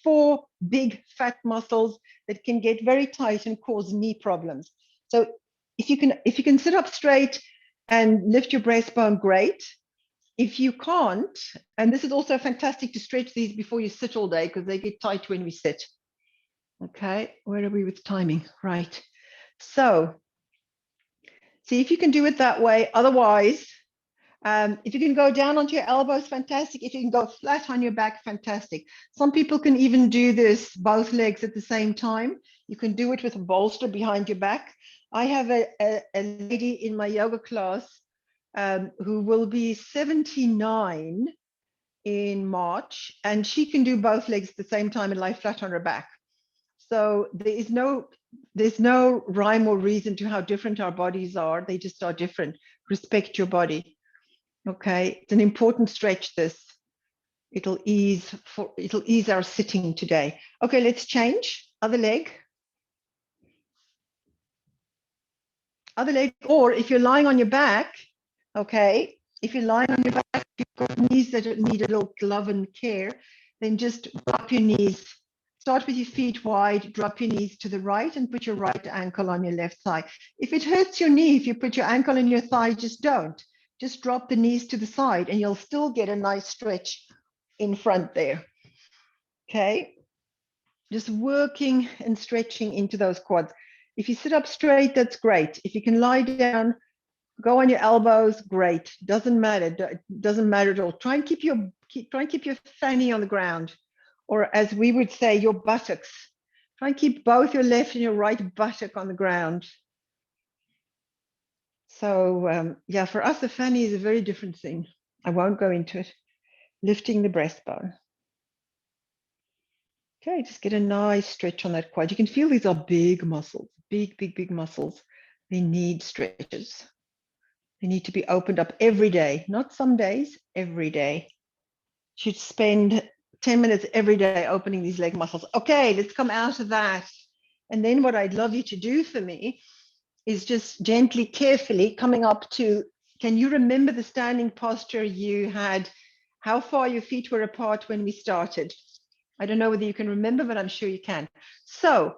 4 big fat muscles that can get very tight and cause knee problems. So if you can sit up straight and lift your breastbone, great. If you can't, and this is also fantastic to stretch these before you sit all day because they get tight when we sit. Okay, where are we with timing? Right. So see if you can do it that way. Otherwise, if you can go down onto your elbows, fantastic. If you can go flat on your back, fantastic. Some people can even do this both legs at the same time. You can do it with a bolster behind your back. I have a lady in my yoga class who will be 79 in March, and she can do both legs at the same time and lie flat on her back. So there's no rhyme or reason to how different our bodies are. They just are different. Respect your body. Okay, it's an important stretch. This it'll ease our sitting today. Okay, let's change other leg. Other leg, or if you're lying on your back, okay, if you're lying on your back, you've got knees that need a little love and care, then just drop your knees. Start with your feet wide, drop your knees to the right and put your right ankle on your left thigh. If it hurts your knee, if you put your ankle in your thigh, just don't. Just drop the knees to the side and you'll still get a nice stretch in front there. Okay, just working and stretching into those quads. If you sit up straight, that's great. If you can lie down, go on your elbows, great. Doesn't matter. Doesn't matter at all. Try and keep your fanny on the ground, or as we would say, your buttocks. Try and keep both your left and your right buttock on the ground. So yeah, for us, the fanny is a very different thing. I won't go into it. Lifting the breastbone. Okay, just get a nice stretch on that quad. You can feel these are big muscles, big muscles. They need stretches. They need to be opened up every day, not some days, every day. You should spend 10 minutes every day opening these leg muscles. Okay, let's come out of that. And then what I'd love you to do for me is just gently, carefully coming up to, can you remember the standing posture you had? How far your feet were apart when we started? I don't know whether you can remember, but I'm sure you can. So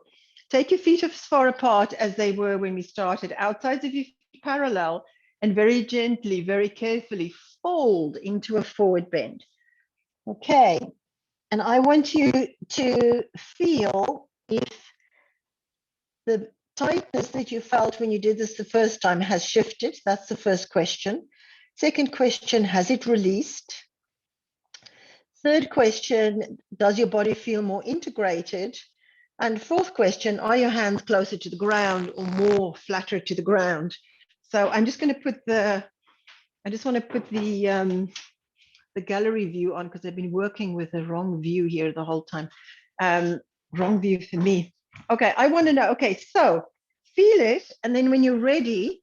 take your feet as far apart as they were when we started, outsides of your feet parallel, and very gently, very carefully fold into a forward bend. Okay, and I want you to feel if the tightness that you felt when you did this the first time has shifted. That's the first question. Second question, has it released? Third question, does your body feel more integrated? And fourth question, are your hands closer to the ground or more flatter to the ground? So I'm just going to put the gallery view on because I've been working with the wrong view here the whole time. Wrong view for me. Okay, I want to know, okay, so feel it. And then when you're ready,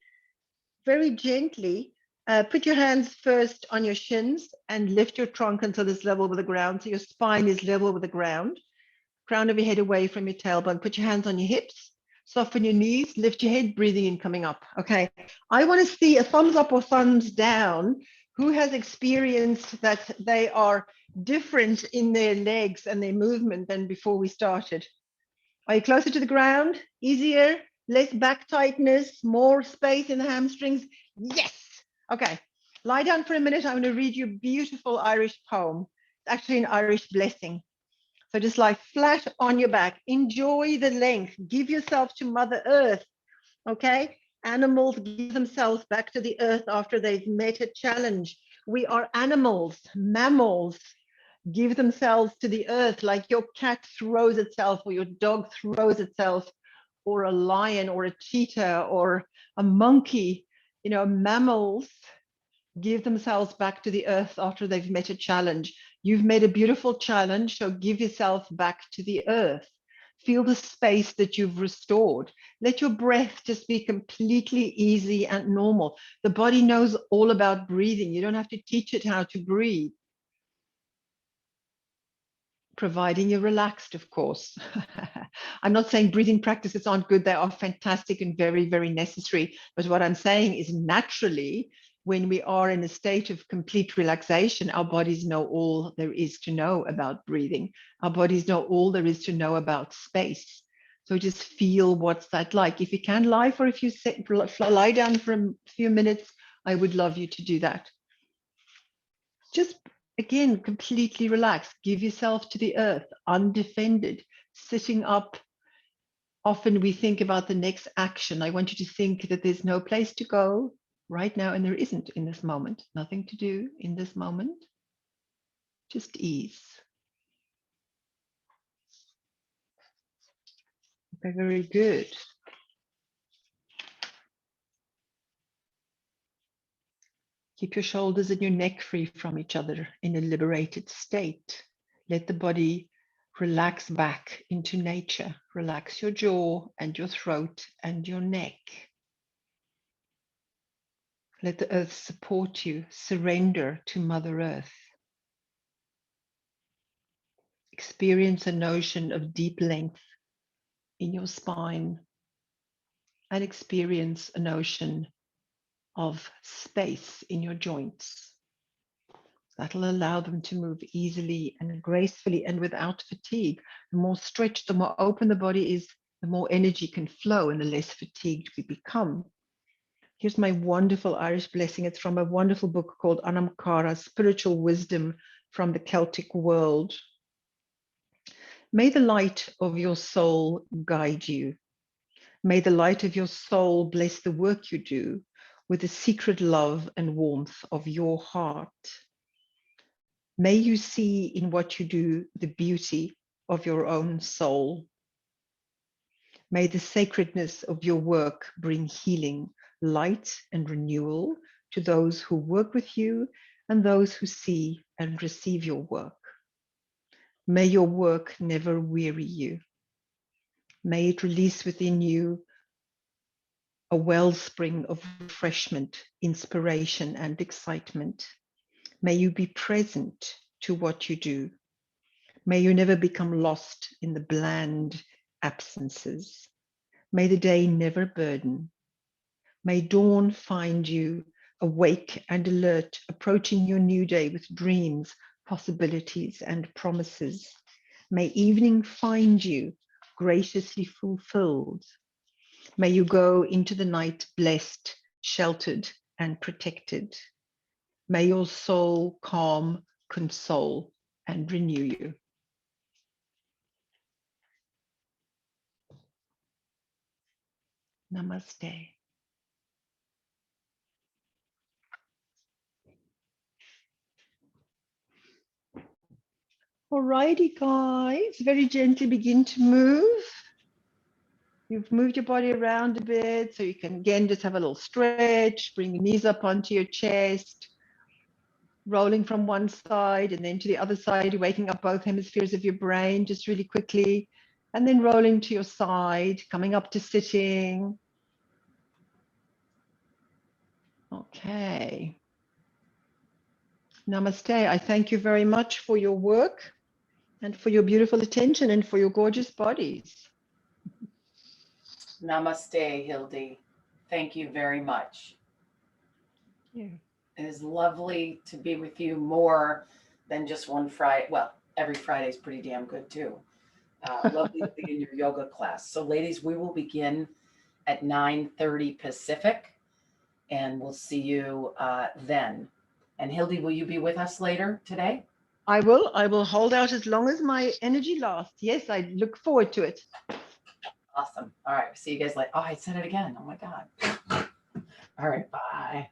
very gently, put your hands first on your shins and lift your trunk until it's level with the ground. So your spine is level with the ground. Crown of your head away from your tailbone. Put your hands on your hips. Soften your knees. Lift your head, breathing in, coming up. Okay. I want to see a thumbs up or thumbs down. Who has experienced that they are different in their legs and their movement than before we started? Are you closer to the ground? Easier? Less back tightness? More space in the hamstrings? Yes. Okay. Lie down for a minute. I'm going to read you a beautiful Irish poem. It's actually an Irish blessing. So just lie flat on your back. Enjoy the length. Give yourself to Mother Earth. Okay? Animals give themselves back to the earth after they've met a challenge. We are animals, mammals. Give themselves to the earth like your cat throws itself or your dog throws itself, or a lion or a cheetah or a monkey. You know, mammals give themselves back to the earth after they've met a challenge. You've made a beautiful challenge, so give yourself back to the earth. Feel the space that you've restored. Let your breath just be completely easy and normal. The body knows all about breathing. You don't have to teach it how to breathe, providing you're relaxed, of course. I'm not saying breathing practices aren't good. They are fantastic and very, very necessary. But what I'm saying is naturally, when we are in a state of complete relaxation, our bodies know all there is to know about breathing. Our bodies know all there is to know about space. So just feel what's that like. If you can lie for a few lie down for a few minutes, I would love you to do that. Just again, completely relax. Give yourself to the earth, undefended, sitting up. Often we think about the next action. I want you to think that there's no place to go right now, and there isn't in this moment. Nothing to do in this moment. Just ease. Okay, very good. Keep your shoulders and your neck free from each other in a liberated state. Let the body relax back into nature. Relax your jaw and your throat and your neck. Let the earth support you. Surrender to Mother Earth. Experience a notion of deep length in your spine and experience a notion of space in your joints. That'll allow them to move easily and gracefully and without fatigue. The more stretched, the more open the body is, the more energy can flow and the less fatigued we become. Here's my wonderful Irish blessing. It's from a wonderful book called Anamkara, Spiritual Wisdom from the Celtic World. May the light of your soul guide you. May the light of your soul bless the work you do with the secret love and warmth of your heart. May you see in what you do the beauty of your own soul. May the sacredness of your work bring healing, light, and renewal to those who work with you and those who see and receive your work. May your work never weary you. May it release within you a wellspring of refreshment, inspiration, and excitement. May you be present to what you do. May you never become lost in the bland absences. May the day never burden. May dawn find you awake and alert, approaching your new day with dreams, possibilities, and promises. May evening find you graciously fulfilled. May you go into the night blessed, sheltered, and protected. May your soul calm, console, and renew you. Namaste. Alrighty, guys, very gently begin to move. You've moved your body around a bit, so you can again just have a little stretch, bring your knees up onto your chest, rolling from one side and then to the other side, waking up both hemispheres of your brain just really quickly, and then rolling to your side, coming up to sitting. Okay. Namaste. I thank you very much for your work and for your beautiful attention and for your gorgeous bodies. Namaste, Hildy. Thank you very much. Yeah. It is lovely to be with you more than just one Friday. Well, every Friday is pretty damn good too. Lovely to be in your yoga class. So ladies, we will begin at 9:30 Pacific and we'll see you then. And Hildy, will you be with us later today? I will hold out as long as my energy lasts. Yes, I look forward to it. Awesome. All right. See you guys later. Oh, I said it again. Oh my God. All right. Bye.